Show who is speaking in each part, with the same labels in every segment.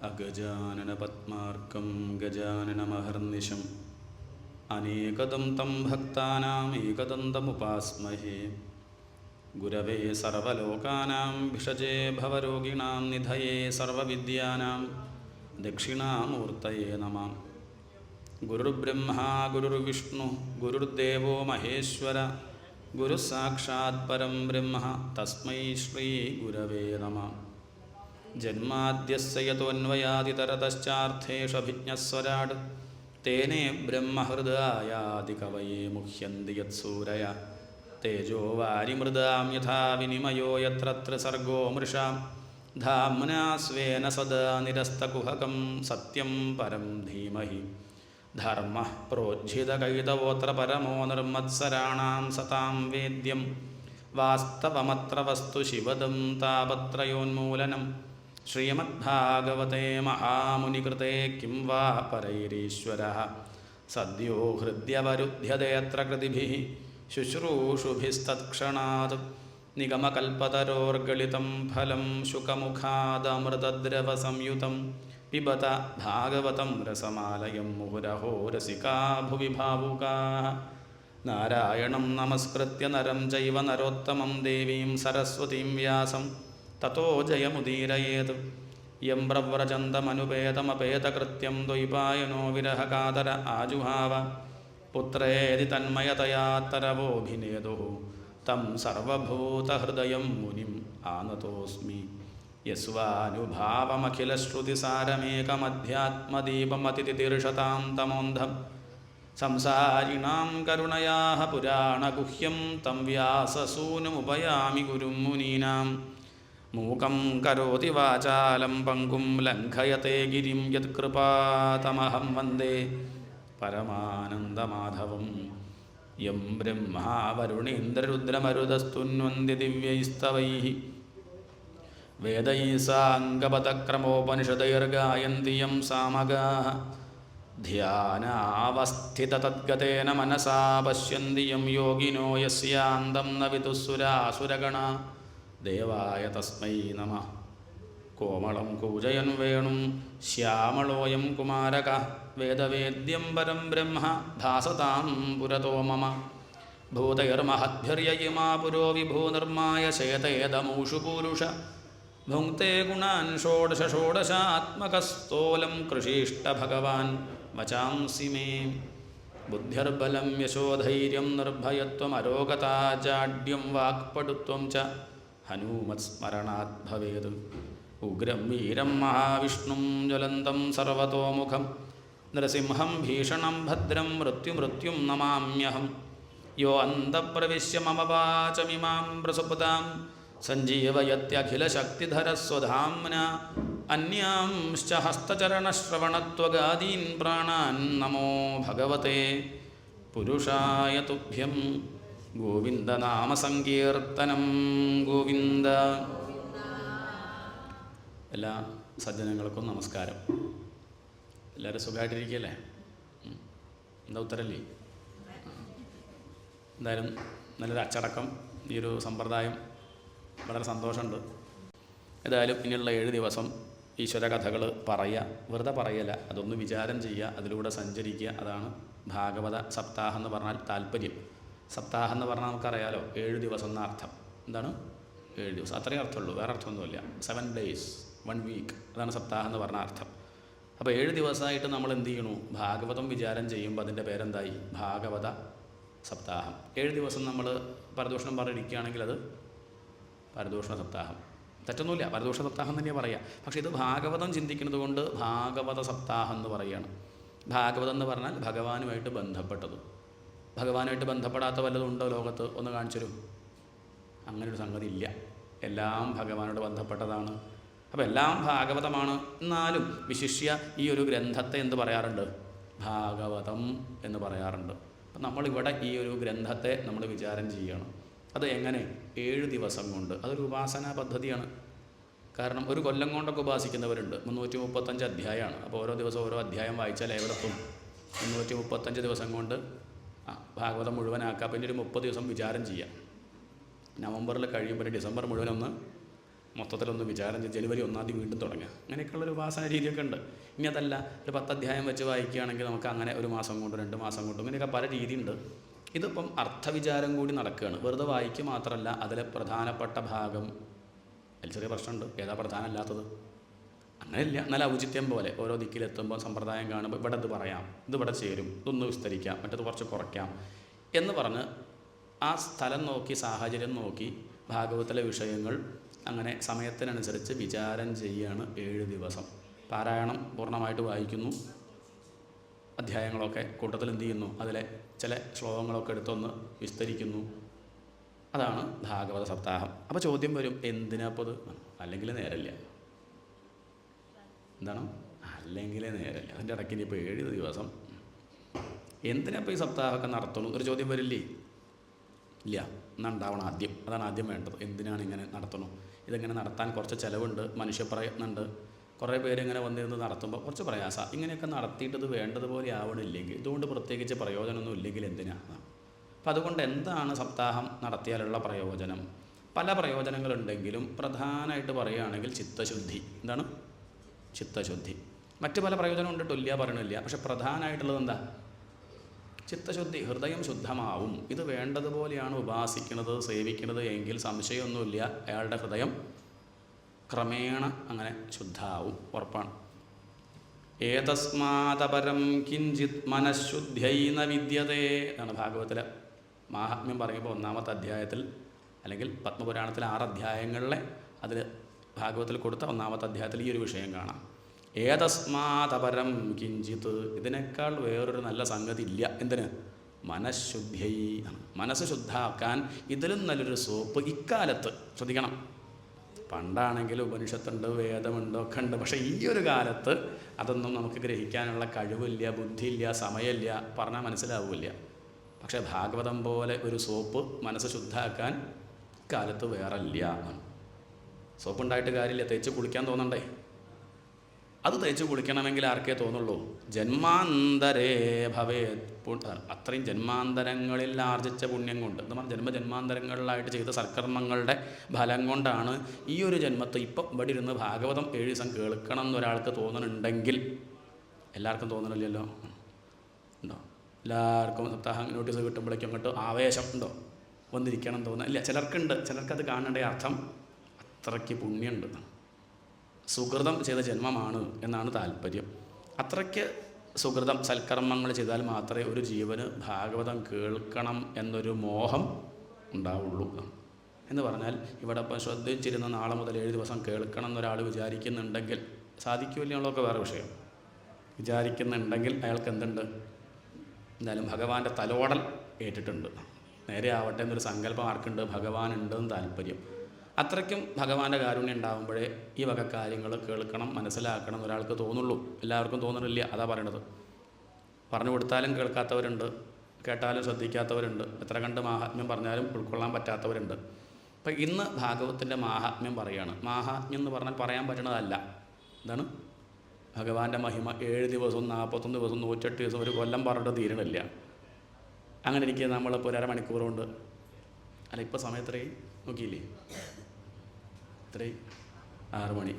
Speaker 1: അഗജാനനപദ്മാർക്കം ഗജാനനമഹർനിശം അനേകദം തം ഭക്താനാമേകദന്തമുപാസ്മഹേ. ഗുരവേ സർവലോകാനാം ഭിഷജേ ഭവരോഗിണാം നിധയേ സർവവിദ്യാനാം ദക്ഷിണാമൂർത്തയേ നമഃ. ഗുരുർബ്രഹ്മാ ഗുരുർവിഷ്ണു ഗുരുർദേവോ മഹേശ്വര ഗുരുസാക്ഷാത് പരം ബ്രഹ്മ തസ്മൈ ശ്രീ ഗുരവേ നമഃ. ജന്മാദ്യസ്യ യതോऽന്വയാദിതരതശ്ചാർത്ഥേഷഭിജ്ഞസ്വരാട് തേനേ ബ്രഹ്മഹൃദായാദി കവയേ മുഹ്യന്തി യത്സൂരയ. തേജോ വാരിമൃതാം യഥാ വിനിമയോ യത്ര ത്രിസർഗോ മൃഷാ. ധാമ്നാ സ്വേന സദാ നിരസ്തകുഹകം സത്യം പരം ധീമഹി. ധർമ്മഃ പ്രോജ്झितകൈതവോത്ര പരമോ നിർമത്സരാണാം സതാം വേദ്യം. വാസ്തവമത്ര വസ്തു ശിവദം താപത്രയോന്മൂലനം. ശ്രീമദ്ഭാഗവതേ മഹാമുനികൃതേ കിം വാ പരൈരീശ്വരഃ. സദ്യോ ഹൃദ്യവരുധ്യതേത്ര കൃതിഭിഃ ശുശ്രൂഷുഭിസ്തത്ക്ഷണാത്. നിഗമകൽപതരോർഗളിതം ഫലം ശുകമുഖാദമൃതദ്രവസംയുതം. പിബത ഭാഗവതം രസമാലയം മുഹുരഹോ രസികാ ഭുവി ഭാവുകാഃ. നാരായണം നമസ്കൃത്യ നരം ചൈവ നരോത്തമം ദേവീം സരസ്വതീം വ്യാസം തതോ ജയമുദീരയേത്. യം പ്രവ്രജന്തമനുപേതമപേതകൃത്യം ദ്വൈപായനോ വിരഹകാതര ആജുഹാവ. പുത്രേതി തന്മയതയാത്തരവോഭിനേദുഃ തം സർവഭൂതഹൃദയം മുനിം ആനതോസ്മി. യസ്വാനുഭാവമഖിലശ്രുതിസാരമേകമധ്യാത്മദീപമതിതിർഷതാം തമോന്ധം. സംസാരിണാം കരുണയാഃ പുരാണഗുഹ്യം തം വ്യാസസൂനുമുപയാമി ഗുരും മുനീനാം. മൂകം കരോതി വാചാലം പങ്കും ലംഘയത്തെ ഗിരിം യത്കൃപാതമഹം വന്ദേ പരമാനന്ദമാധവം. യം ബ്രഹ്മാ വരുണേന്ദ്രരുദ്രമരുതസ്തുന്വന്തി ദിവ്യൈസ്തവൈഃ. വേദൈഃ സാംഗപദക്രമോപനിഷദൈർഗായന്തി യം സാമഗാഃ. ധ്യാനാവസ്ഥിതതദ്ഗതേന മനസാ പശ്യന്തി യം യോഗിനോ യസ്യാന്തം ന വിദുഃസുരാസുരഗണാ. ദേവായ തസ്മൈ നമഃ. കോമളം കൂജയൻ വേണും ശ്യാമളോയം കുമാരകഃ. വേദവേദ്യം പരം ബ്രഹ്മ ഭാസതാം പുരതോ മമ. ഭൂതൈർമഹദ്ഭിര്യയിമാ പുരോ വിഭൂനിർമായ ശേതേദമൂഷു പൂരുഷ. ഭുങ്ക്തേ ഗുണാൻ ഷോഡശ ഷോഡശാത്മകസ്തോലം കൃഷീഷ്ട ഭഗവാൻ വചാംസി മേ. ബുദ്ധിർബലം യശോധൈര്യം നിർഭയത്വം അരോഗതാ ജാഡ്യം വാക്പടുത്വം ച ഹനൂമത്സ്മരണാത് ഭവേത്. ഉഗ്രം വീരം മഹാവിഷ്ണും ജ്വലന്തം സർവതോമുഖം. നരസിംഹം ഭീഷണം ഭദ്രം മൃത്യുമൃത്യും നമാമ്യഹം. യോ അന്തഃപ്രവിശ്യ മമ വാചമിമാം പ്രസുപ്താം സഞ്ജീവയത്യഖിലശക്തിധരസ്വധാംനാ. അന്യാംശ്ച ഹസ്തചരണശ്രവണത്വഗാദീൻ പ്രാണാൻ നമോ ഭഗവതേ പുരുഷായ തുഭ്യം. ഗോവിന്ദനാമസങ്കീർത്തനം ഗോവിന്ദ. എല്ലാ സജ്ജനങ്ങൾക്കും നമസ്കാരം. എല്ലാവരും സുഖമായിട്ടിരിക്കുകയല്ലേ? എന്താ ഉത്തരല്ലേ? എന്തായാലും നല്ലൊരു അച്ചടക്കം, ഈ ഒരു സമ്പ്രദായം വളരെ സന്തോഷമുണ്ട്. ഏതായാലും ഇനിയുള്ള 7 ദിവസം ഈശ്വര കഥകൾ പറയുക, വെറുതെ പറയല, അതൊന്ന് വിചാരം ചെയ്യുക, അതിലൂടെ സഞ്ചരിക്കുക. അതാണ് ഭാഗവത സപ്താഹം എന്ന് പറഞ്ഞാൽ താല്പര്യം. സപ്താഹം എന്ന് പറഞ്ഞാൽ നമുക്കറിയാലോ, 7 ദിവസം എന്ന അർത്ഥം. എന്താണ്? 7 ദിവസം, അത്രയും അർത്ഥമുള്ളൂ, വേറെ അർത്ഥമൊന്നുമില്ല. 7 days 1 week, അതാണ് സപ്താഹം എന്ന് പറഞ്ഞ അർത്ഥം. അപ്പോൾ 7 ദിവസമായിട്ട് നമ്മൾ എന്ത് ചെയ്യണു? ഭാഗവതം വിചാരം ചെയ്യുമ്പോൾ അതിൻ്റെ പേരെന്തായി? ഭാഗവത സപ്താഹം. 7 ദിവസം നമ്മൾ പരദൂഷണം പറഞ്ഞിരിക്കുകയാണെങ്കിൽ അത് പരദൂഷണ സപ്താഹം. തെറ്റൊന്നുമില്ല, പരദൂഷണ സപ്താഹം തന്നെയാണ് പറയുക. പക്ഷേ ഇത് ഭാഗവതം ചിന്തിക്കുന്നത് കൊണ്ട് ഭാഗവത സപ്താഹം എന്ന് പറയുകയാണ്. ഭാഗവതം എന്ന് പറഞ്ഞാൽ ഭഗവാനുമായിട്ട് ബന്ധപ്പെട്ടത്. ഭഗവാനുമായിട്ട് ബന്ധപ്പെടാത്ത വല്ലതും ഉണ്ടോ ലോകത്ത്? ഒന്ന് കാണിച്ചു. അങ്ങനൊരു സംഗതി ഇല്ല. എല്ലാം ഭഗവാനോട് ബന്ധപ്പെട്ടതാണ്. അപ്പോൾ എല്ലാം ഭാഗവതമാണ്. എന്നാലും വിശിഷ്യ ഈ ഒരു ഗ്രന്ഥത്തെ എന്ത് പറയാറുണ്ട്? ഭാഗവതം എന്ന് പറയാറുണ്ട്. അപ്പം നമ്മളിവിടെ ഈ ഒരു ഗ്രന്ഥത്തെ നമ്മൾ വിചാരം ചെയ്യണം. അത് എങ്ങനെ? 7 ദിവസം കൊണ്ട്. അതൊരു ഉപാസനാ പദ്ധതിയാണ്. കാരണം ഒരു കൊല്ലം കൊണ്ടൊക്കെ ഉപാസിക്കുന്നവരുണ്ട്. 335 അധ്യായമാണ്. അപ്പോൾ ഓരോ ദിവസം ഓരോ അധ്യായം വായിച്ചാൽ എവിടെത്തും? 335 ദിവസം കൊണ്ട് ഭാഗവതം മുഴുവനാക്കുക. പിന്നെ ഒരു 30 ദിവസം വിചാരം ചെയ്യാം. നവംബറിൽ കഴിയുമ്പോൾ ഡിസംബർ മുഴുവനൊന്ന് മൊത്തത്തിലൊന്ന് വിചാരം ചെയ്ത് ജനുവരി 1-ാം തീയതി വീണ്ടും തുടങ്ങുക. അങ്ങനെയൊക്കെയുള്ളൊരു ഉപാസന രീതിയൊക്കെ ഉണ്ട്. ഇനി അതല്ല, ഒരു 10 അധ്യായം വെച്ച് വായിക്കുകയാണെങ്കിൽ നമുക്ക് അങ്ങനെ 1 മാസം കൊണ്ട് 2 മാസം കൊണ്ട് ഇങ്ങനെയൊക്കെ പല രീതിയുണ്ട്. ഇതിപ്പം അർത്ഥവിചാരം കൂടി നടക്കുകയാണ്. വെറുതെ വായിക്കുക മാത്രമല്ല, അതിലെ പ്രധാനപ്പെട്ട ഭാഗം, അതിൽ ചെറിയ പ്രശ്നമുണ്ട്, ഏതാ പ്രധാനമല്ലാത്തത്. അങ്ങനെയില്ല, നല്ല ഔചിത്യം പോലെ ഓരോ ദിക്കിലെത്തുമ്പോൾ സമ്പ്രദായം കാണുമ്പോൾ ഇവിടെ ഇത് പറയാം, ഇതിവിടെ ചേരും, ഇതൊന്ന് വിസ്തരിക്കാം, മറ്റത് കുറച്ച് കുറയ്ക്കാം എന്ന് പറഞ്ഞ് ആ സ്ഥലം നോക്കി സാഹചര്യം നോക്കി ഭാഗവത്തിലെ വിഷയങ്ങൾ അങ്ങനെ സമയത്തിനനുസരിച്ച് വിചാരം ചെയ്യുകയാണ് 7 ദിവസം. പാരായണം പൂർണ്ണമായിട്ട് വായിക്കുന്നു, അധ്യായങ്ങളൊക്കെ കൂട്ടത്തിൽ എന്ത് ചെയ്യുന്നു, അതിലെ ചില ശ്ലോകങ്ങളൊക്കെ എടുത്തൊന്ന് വിസ്തരിക്കുന്നു. അതാണ് ഭാഗവത സപ്താഹം. അപ്പോൾ ചോദ്യം വരും, എന്തിനാപ്പോൾ ഇത്? അല്ലെങ്കിൽ നേരമില്ല. എന്താണ്? അല്ലെങ്കിൽ നേരമില്ല. അതിൻ്റെ ഇടയ്ക്ക് ഇനിയിപ്പോൾ 7 ദിവസം എന്തിനാപ്പോൾ ഈ സപ്താഹമൊക്കെ നടത്തണം ഒരു ചോദ്യം വരില്ലേ? ഇല്ല, എന്നാൽ ഉണ്ടാവണം ആദ്യം. അതാണ് ആദ്യം വേണ്ടത്. എന്തിനാണ് ഇങ്ങനെ നടത്തണം? ഇതെങ്ങനെ നടത്താൻ കുറച്ച് ചിലവുണ്ട്, മനുഷ്യപ്രയത്നമുണ്ട്. കുറേ പേരിങ്ങനെ വന്നിരുന്ന് നടത്തുമ്പോൾ കുറച്ച് പ്രയാസമാണ്. ഇങ്ങനെയൊക്കെ നടത്തിയിട്ട് ഇത് വേണ്ടതുപോലെ ആവണില്ലെങ്കിൽ, ഇതുകൊണ്ട് പ്രത്യേകിച്ച് പ്രയോജനമൊന്നും ഇല്ലെങ്കിൽ എന്തിനാണ്? അപ്പം അതുകൊണ്ട് എന്താണ് സപ്താഹം നടത്തിയാലുള്ള പ്രയോജനം? പല പ്രയോജനങ്ങളുണ്ടെങ്കിലും പ്രധാനമായിട്ട് പറയുകയാണെങ്കിൽ ചിത്തശുദ്ധി. എന്താണ്? ചിത്തശുദ്ധി. മറ്റ് പല പ്രയോജനം ഉണ്ട്, ഇല്ല പറയണില്ല. പക്ഷെ പ്രധാനമായിട്ടുള്ളത് എന്താ? ചിത്തശുദ്ധി. ഹൃദയം ശുദ്ധമാവും. ഇത് വേണ്ടതുപോലെയാണ് ഉപാസിക്കുന്നത്, സേവിക്കുന്നത് എങ്കിൽ സംശയമൊന്നുമില്ല, അയാളുടെ ഹൃദയം ക്രമേണ അങ്ങനെ ശുദ്ധാവും, ഉറപ്പാണ്. ഏതസ്മാതപരം കിഞ്ചിത് മനഃശുദ്ധ്യൈന വിദ്യതേ എന്നാണ് ഭാഗവത്തിലെ മാഹാത്മ്യം പറയുമ്പോൾ 1-ാമത്തെ അധ്യായത്തിൽ, അല്ലെങ്കിൽ പത്മപുരാണത്തിലെ 6 അധ്യായങ്ങളിലെ അതിൽ ഭാഗവത്തിൽ കൊടുത്ത 1-ാമത്തെ അധ്യായത്തിൽ ഈ ഒരു വിഷയം കാണാം. ഏതസ്മാതപരം കിഞ്ചിത്, ഇതിനേക്കാൾ വേറൊരു നല്ല സംഗതി ഇല്ല. എന്തിന്? മനഃശുദ്ധ്യൈ. മനസ്സ് ശുദ്ധാക്കാൻ ഇതിലും നല്ലൊരു സോപ്പ് ഇക്കാലത്ത്. ശ്രദ്ധിക്കണം, പണ്ടാണെങ്കിൽ ഉപനിഷത്തുണ്ട്, വേദമുണ്ട്, ഒക്കെ ഉണ്ട്. പക്ഷേ ഈ ഒരു കാലത്ത് അതൊന്നും നമുക്ക് ഗ്രഹിക്കാനുള്ള കഴിവില്ല, ബുദ്ധിയില്ല, സമയമില്ല, പറഞ്ഞാൽ മനസ്സിലാവില്ല. പക്ഷേ ഭാഗവതം പോലെ ഒരു സോപ്പ് മനസ്സ് ശുദ്ധാക്കാൻ കാലത്ത് വേറെ ഇല്ല. സോപ്പ് ഉണ്ടായിട്ട് കാര്യമില്ല, തേച്ച് കുളിക്കാൻ തോന്നണ്ടേ? അത് തേച്ച് കുളിക്കണമെങ്കിൽ ആർക്കേ തോന്നുള്ളൂ? ജന്മാന്തരേ ഭവേ. അത്രയും ജന്മാന്തരങ്ങളിൽ ആർജിച്ച പുണ്യം കൊണ്ട്, എന്ന് പറഞ്ഞാൽ ജന്മജന്മാന്തരങ്ങളിലായിട്ട് ചെയ്ത സൽക്കർമ്മങ്ങളുടെ ഫലം കൊണ്ടാണ് ഈ ഒരു ജന്മത്തെ ഇപ്പം ഇവിടെ ഇരുന്ന് ഭാഗവതം 7 ദിവസം കേൾക്കണം എന്നൊരാൾക്ക് തോന്നുന്നുണ്ടെങ്കിൽ, എല്ലാവർക്കും തോന്നണില്ലല്ലോ, ഉണ്ടോ? എല്ലാവർക്കും സപ്താഹം നോട്ടീസ് കിട്ടുമ്പോഴേക്കും അങ്ങോട്ട് ആവേശം ഉണ്ടോ? വന്നിരിക്കണം തോന്നുക ഇല്ല. ചിലർക്കുണ്ട്, ചിലർക്കത് കാണേണ്ട അർത്ഥം അത്രയ്ക്ക് പുണ്യമുണ്ട്, സുഹൃതം ചെയ്ത ജന്മമാണ് എന്നാണ് താല്പര്യം. അത്രയ്ക്ക് സുഹൃതം സൽക്കർമ്മങ്ങൾ ചെയ്താൽ മാത്രമേ ഒരു ജീവന് ഭാഗവതം കേൾക്കണം എന്നൊരു മോഹം ഉണ്ടാവുള്ളൂ. എന്ന് പറഞ്ഞാൽ ഇവിടെ ഇപ്പം ശ്രദ്ധിച്ചിരുന്ന നാളെ മുതൽ 7 ദിവസം കേൾക്കണം എന്നൊരാൾ വിചാരിക്കുന്നുണ്ടെങ്കിൽ, സാധിക്കില്ലെന്നുള്ളതൊക്കെ വേറെ വിഷയം. വിചാരിക്കുന്നുണ്ടെങ്കിൽ അയാൾക്ക് എന്തുണ്ട്? എന്തായാലും ഭഗവാന്റെ തലോടൽ ഏറ്റിട്ടുണ്ട്. നേരെ ആവട്ടെ എന്നൊരു സങ്കല്പം ആർക്കുണ്ട്? ഭഗവാനുണ്ടെന്ന് താല്പര്യം. അത്രയ്ക്കും ഭഗവാന്റെ കാരുണ്യം ഉണ്ടാകുമ്പോഴേ ഈ വക കാര്യങ്ങൾ കേൾക്കണം, മനസ്സിലാക്കണം എന്നൊരാൾക്ക് തോന്നുള്ളൂ. എല്ലാവർക്കും തോന്നണില്ല, അതാ പറയണത്. പറഞ്ഞു കൊടുത്താലും കേൾക്കാത്തവരുണ്ട്, കേട്ടാലും ശ്രദ്ധിക്കാത്തവരുണ്ട്, എത്ര കണ്ട് മാഹാത്മ്യം പറഞ്ഞാലും ഉൾക്കൊള്ളാൻ പറ്റാത്തവരുണ്ട്. അപ്പം ഇന്ന് ഭാഗവത്തിൻ്റെ മാഹാത്മ്യം പറയുകയാണ്. മാഹാത്മ്യം എന്ന് പറഞ്ഞാൽ പറയാൻ പറ്റണതല്ല. എന്താണ്? ഭഗവാന്റെ മഹിമ 7 ദിവസവും 41 ദിവസവും 108 ദിവസം ഒരു കൊല്ലം പറഞ്ഞിട്ട് തീരണില്ല. അങ്ങനെ ഇരിക്കുക നമ്മളിപ്പോൾ 1.5 മണിക്കൂർ കൊണ്ട്, അല്ല ഇപ്പോൾ സമയത്രയും നോക്കിയില്ലേ? ഇത്രയും 6 മണി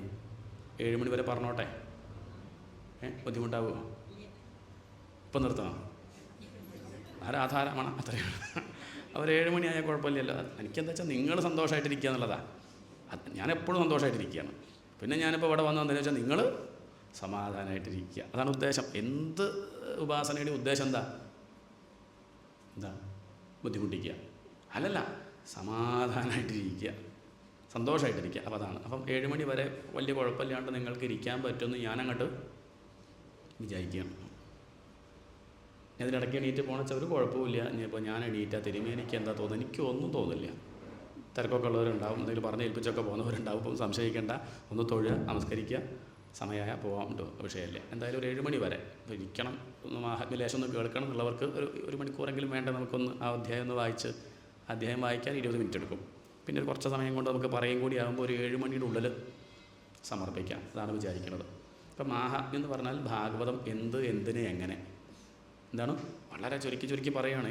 Speaker 1: 7 മണി വരെ പറഞ്ഞോട്ടെ. ബുദ്ധിമുട്ടാവുമോ? ഇപ്പം നിർത്തണം? ആധാരമാണ് അത്രയാണ്. അവർ 7 മണിയായാൽ കുഴപ്പമില്ലല്ലോ. എനിക്കെന്താ വെച്ചാൽ നിങ്ങൾ സന്തോഷമായിട്ടിരിക്കുക എന്നുള്ളതാണ്. ഞാൻ എപ്പോഴും സന്തോഷമായിട്ടിരിക്കുകയാണ്. പിന്നെ ഞാനിപ്പോൾ ഇവിടെ വന്നതെന്ന് വെച്ചാൽ നിങ്ങൾ സമാധാനമായിട്ടിരിക്കുക, അതാണ് ഉദ്ദേശം. എന്ത് ഉപാസനയുടെ ഉദ്ദേശം എന്താ? ബുദ്ധിമുട്ടിക്കുക അല്ലല്ല, സമാധാനമായിട്ടിരിക്കുക, സന്തോഷമായിട്ടിരിക്കുക. അപ്പോൾ അതാണ്. അപ്പം 7 മണി വരെ വലിയ കുഴപ്പമില്ലാണ്ട് നിങ്ങൾക്ക് ഇരിക്കാൻ പറ്റുമെന്ന് ഞാനങ്ങോട്ട് വിചാരിക്കുകയാണ്. ഇതിനിടയ്ക്ക് എണീറ്റ് പോകണമെന്ന് വെച്ചാൽ ഒരു കുഴപ്പമില്ല. ഇനിയിപ്പോൾ ഞാൻ എണീറ്റാൽ തിരുമ്പി എനിക്ക് എന്താ തോന്നുന്നത്? എനിക്കൊന്നും തോന്നില്ല. തിരക്കൊക്കെ ഉള്ളവരുണ്ടാവും, എന്തെങ്കിലും പറഞ്ഞ് ഏൽപ്പിച്ചൊക്കെ പോകുന്നവരുണ്ടാവും. ഇപ്പം സംശയിക്കേണ്ട, ഒന്ന് തൊഴുക, നമസ്കരിക്കുക, സമയമായ പോകാൻ കേട്ടോ, വിഷയമില്ല. എന്തായാലും ഒരു 7 മണി വരെ ഇരിക്കണം. ഒന്ന് മാഹാത്മ്യലേശം ഒന്ന് കേൾക്കണം എന്നുള്ളവർക്ക് ഒരു മണിക്കൂറെങ്കിലും വേണ്ട. നമുക്കൊന്ന് ആ അധ്യായം ഒന്ന് വായിച്ച്, അധ്യായം വായിക്കാൻ 20 മിനിറ്റ് എടുക്കും. പിന്നെ ഒരു കുറച്ച് സമയം കൊണ്ട് നമുക്ക് പറയും കൂടി ആകുമ്പോൾ ഒരു 7 മണിയുടെ ഉള്ളിൽ സമർപ്പിക്കാം. അതാണ് വിചാരിക്കുന്നത്. ഇപ്പം മാഹാത്മ്യം എന്ന് പറഞ്ഞാൽ ഭാഗവതം എന്ത്, എന്തിന്, എങ്ങനെ, എന്താണ് വളരെ ചുരുക്കി പറയുകയാണ്.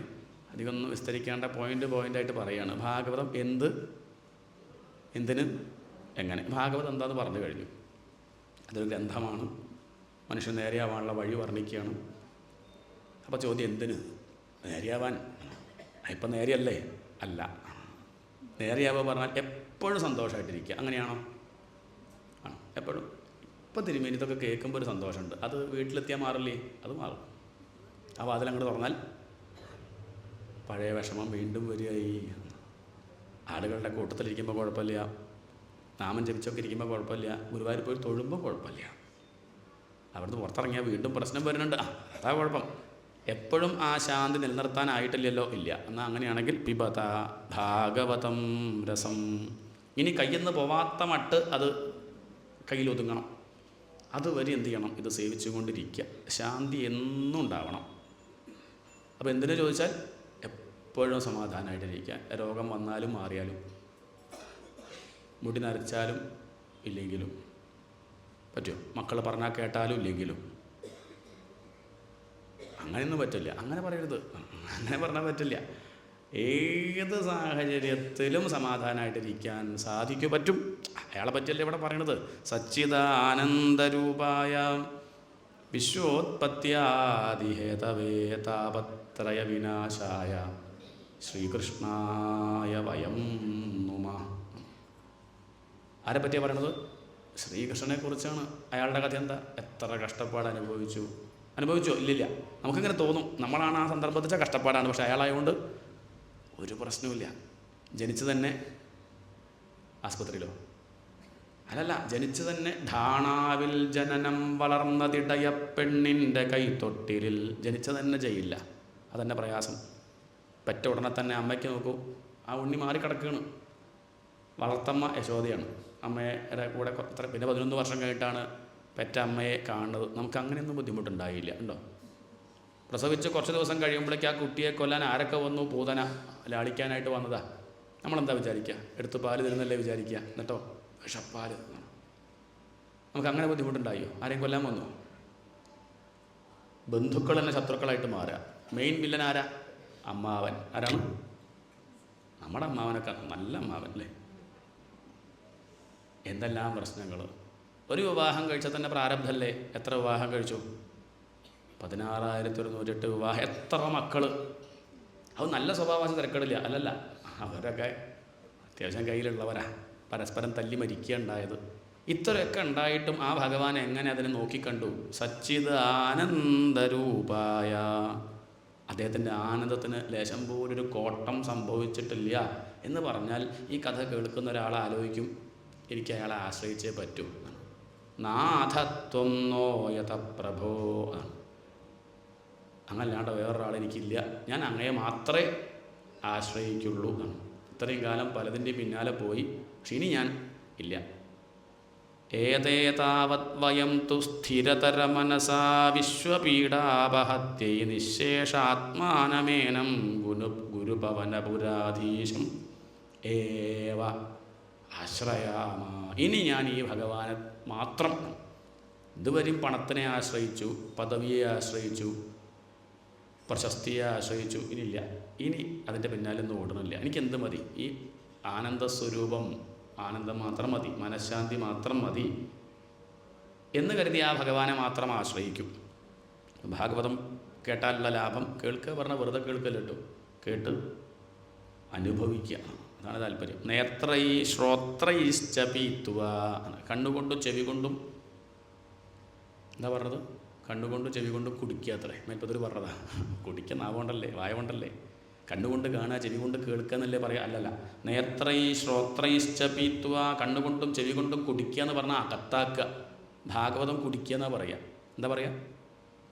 Speaker 1: അധികം ഒന്നും വിസ്തരിക്കേണ്ട, പോയിൻ്റായിട്ട് പറയുകയാണ്. ഭാഗവതം എന്ത്, എന്തിന്, എങ്ങനെ? ഭാഗവതം എന്താണെന്ന് പറഞ്ഞു കഴിഞ്ഞു. അതൊരു ഗ്രന്ഥമാണ്, മനുഷ്യൻ നേരെയാവാനുള്ള വഴി വർണ്ണിക്കുകയാണ്. അപ്പോൾ ചോദ്യം എന്തിന്? നേരെയാവാൻ. ഇപ്പം നേരെയല്ലേ? അല്ല. നേരെയാവുക പറഞ്ഞാൽ എപ്പോഴും സന്തോഷമായിട്ടിരിക്കുക, അങ്ങനെയാണോ? ആണോ? എപ്പോഴും. ഇപ്പം തിരുമേനി ഇതൊക്കെ കേൾക്കുമ്പോൾ ഒരു സന്തോഷമുണ്ട്, അത് വീട്ടിലെത്തിയാൽ മാറില്ലേ? അത് മാറും. ആ വാതിൽ അങ്ങോട്ട് തുറന്നാൽ പഴയ വിഷമം വീണ്ടും വരികയായി. ആളുകളുടെ കൂട്ടത്തിലിരിക്കുമ്പോൾ കുഴപ്പമില്ല, നാമം ജപിച്ചൊക്കെ ഇരിക്കുമ്പോൾ കുഴപ്പമില്ല, ഗുരുവായൂർ പോയി തൊഴുമ്പോൾ കുഴപ്പമില്ല, അവിടുന്ന് പുറത്തിറങ്ങിയാൽ വീണ്ടും പ്രശ്നം വരുന്നുണ്ട്. അതാ കുഴപ്പം. എപ്പോഴും ആ ശാന്തി നിലനിർത്താനായിട്ടില്ലല്ലോ. ഇല്ല. എന്നാൽ അങ്ങനെയാണെങ്കിൽ പിബത ഭാഗവതം രസം. ഇനി കയ്യിൽ നിന്ന് പോവാത്ത മട്ട് അത് കയ്യിലൊതുങ്ങണം. അതുവരെ എന്ത് ചെയ്യണം? ഇത് സേവിച്ചു കൊണ്ടിരിക്കുക. ശാന്തി എന്നും ഉണ്ടാവണം. അപ്പോൾ എന്തിനു ചോദിച്ചാൽ എപ്പോഴും സമാധാനമായിട്ടിരിക്കുക. രോഗം വന്നാലും മാറിയാലും, മുടി നരച്ചാലും ഇല്ലെങ്കിലും പറ്റുമോ? മക്കൾ പറഞ്ഞാൽ കേട്ടാലും ഇല്ലെങ്കിലും. അങ്ങനെയൊന്നും പറ്റില്ല. അങ്ങനെ പറയരുത്, അങ്ങനെ പറഞ്ഞാൽ പറ്റില്ല. ഏത് സാഹചര്യത്തിലും സമാധാനമായിട്ടിരിക്കാൻ സാധിക്കും, പറ്റും. അയാളെ പറ്റിയല്ലേ ഇവിടെ പറയണത്. സച്ചിദാനന്ദരൂപായ വിശ്വോത്പത്യാദിഹേതവേ താപത്രയ വിനാശായ ശ്രീകൃഷ്ണായ വയം നുമ. ആരെ പറ്റിയാണ് പറയണത്? ശ്രീകൃഷ്ണനെക്കുറിച്ചാണ്. അയാളുടെ കഥ എന്താ? എത്ര കഷ്ടപ്പാട് അനുഭവിച്ചോ? ഇല്ലില്ല. നമുക്കിങ്ങനെ തോന്നും നമ്മളാണ് ആ സന്ദർഭത്തിൽ കഷ്ടപ്പാടാണ്. പക്ഷേ അയാളായതുകൊണ്ട് ഒരു പ്രശ്നവുമില്ല. ജനിച്ചു തന്നെ ആസ്പത്രിയിലോ? അല്ലല്ല, ജനിച്ചു തന്നെ ഢാണാവിൽ ജനനം വളർന്നതിടയ പെണ്ണിൻ്റെ കൈത്തൊട്ടിലിൽ. ജനിച്ചു തന്നെ ചെയ്യില്ല, അതെന്നെ പ്രയാസം. പെറ്റ ഉടനെ തന്നെ അമ്മയ്ക്ക് നോക്കൂ, ആ ഉണ്ണി മാറിക്കിടക്കുകയാണ്. വളർത്തമ്മ യശോദയാണ്, അമ്മയുടെ കൂടെ പിന്നെ 11 വർഷം കഴിഞ്ഞിട്ടാണ് പെറ്റ അമ്മയെ കാണുന്നത്. നമുക്ക് അങ്ങനെയൊന്നും ബുദ്ധിമുട്ടുണ്ടായില്ല. ഉണ്ടോ? പ്രസവിച്ച് കുറച്ച് ദിവസം കഴിയുമ്പോഴേക്ക് ആ കുട്ടിയെ കൊല്ലാൻ ആരൊക്കെ വന്നു? പൂതന ലാളിക്കാനായിട്ട് വന്നതാ. നമ്മളെന്താ വിചാരിക്കുക? എടുത്ത് പാല് തരുന്നല്ലേ വിചാരിക്കുക. എന്നിട്ടോ വിഷപ്പാല്. നമുക്ക് അങ്ങനെ ബുദ്ധിമുട്ടുണ്ടായോ? ആരെയും കൊല്ലാൻ വന്നു? ബന്ധുക്കൾ തന്നെ ശത്രുക്കളായിട്ട് മാറുക. മെയിൻ വില്ലൻ ആരാ? അമ്മാവൻ. ആരാണ്? നമ്മുടെ അമ്മാവനൊക്കെ നല്ല അമ്മാവൻ അല്ലേ? എന്തെല്ലാം പ്രശ്നങ്ങൾ. ഒരു വിവാഹം കഴിച്ചാൽ തന്നെ പ്രാരബ്ധമല്ലേ? എത്ര വിവാഹം കഴിച്ചു? 16,108 വിവാഹം. എത്ര മക്കൾ? അത് നല്ല സ്വഭാവം, തിരക്കടില്ല. അല്ലല്ല, അവരൊക്കെ അത്യാവശ്യം കയ്യിലുള്ളവരാ. പരസ്പരം തല്ലി മരിക്കുക ഉണ്ടായത്. ഇത്രയൊക്കെ ഉണ്ടായിട്ടും ആ ഭഗവാൻ എങ്ങനെ അതിനെ നോക്കിക്കണ്ടു? സച്ചിദാനന്ദരൂപായ. അദ്ദേഹത്തിൻ്റെ ആനന്ദത്തിന് ലേശം പോലൊരു കോട്ടം സംഭവിച്ചിട്ടില്ല എന്ന് പറഞ്ഞാൽ ഈ കഥ കേൾക്കുന്ന ഒരാൾ ആലോചിക്കും, എനിക്ക് അയാളെ ആശ്രയിച്ചേ പറ്റൂ. നാഥത്വം നോയത പ്രഭോ. അങ്ങനല്ലാണ്ട് വേറൊരാളെനിക്കില്ല, ഞാൻ അങ്ങയെ മാത്രമേ ആശ്രയിക്കുള്ളൂ. ഇത്രയും കാലം പലതിൻ്റെ പിന്നാലെ പോയി, പക്ഷെ ഇനി ഞാൻ ഇല്ല. ഏതേതാവത് വയം തു സ്ഥിരതര മനസാ വിശ്വപീഡാപഹത്യൈ നിശേഷാത്മാനമേനം ഗുരുപവനപുരാധീശം ഏവ ആശ്രയാമ. ഇനി ഞാൻ ഈ ഭഗവാനെ മാത്രം. ഇതുവരെയും പണത്തിനെ ആശ്രയിച്ചു, പദവിയെ ആശ്രയിച്ചു, പ്രശസ്തിയെ ആശ്രയിച്ചു. ഇനിയില്ല, ഇനി അതിൻ്റെ പിന്നാലൊന്നും ഓടണില്ല. എനിക്കെന്ത് മതി? ഈ ആനന്ദസ്വരൂപം, ആനന്ദം മാത്രം മതി, മനഃശാന്തി മാത്രം മതി എന്ന് കരുതി ആ ഭഗവാനെ മാത്രം ആശ്രയിക്കും. ഭാഗവതം കേട്ടാലുള്ള ലാഭം, കേൾക്കുക പറഞ്ഞാൽ വെറുതെ കേൾക്കല്ലോ കേട്ടോ, കേട്ട് അനുഭവിക്കുക, അതാണ് താല്പര്യം. നേത്രൈ ശ്രോത്രൈശ്ച പീത്വ. കണ്ണുകൊണ്ടും ചെവി കൊണ്ടും, എന്താ പറഞ്ഞത്? കണ്ണുകൊണ്ടും ചെവി കൊണ്ടും കുടിക്കുക. അത്രേ മേൽപ്പതൊരു പറഞ്ഞതാ. കുടിക്കുക നാവുകൊണ്ടല്ലേ, വായ കൊണ്ടല്ലേ. കണ്ണുകൊണ്ട് കാണുക, ചെവി കൊണ്ട് കേൾക്കുക എന്നല്ലേ പറയുക? അല്ലല്ല, നേത്രൈ ശ്രോത്രൈശ്ച പീത്വ. കണ്ണുകൊണ്ടും ചെവി കൊണ്ടും കുടിക്കുക എന്ന് പറഞ്ഞാൽ അകത്താക്കുക. ഭാഗവതം കുടിക്കുക എന്നാ പറയുക. എന്താ പറയുക?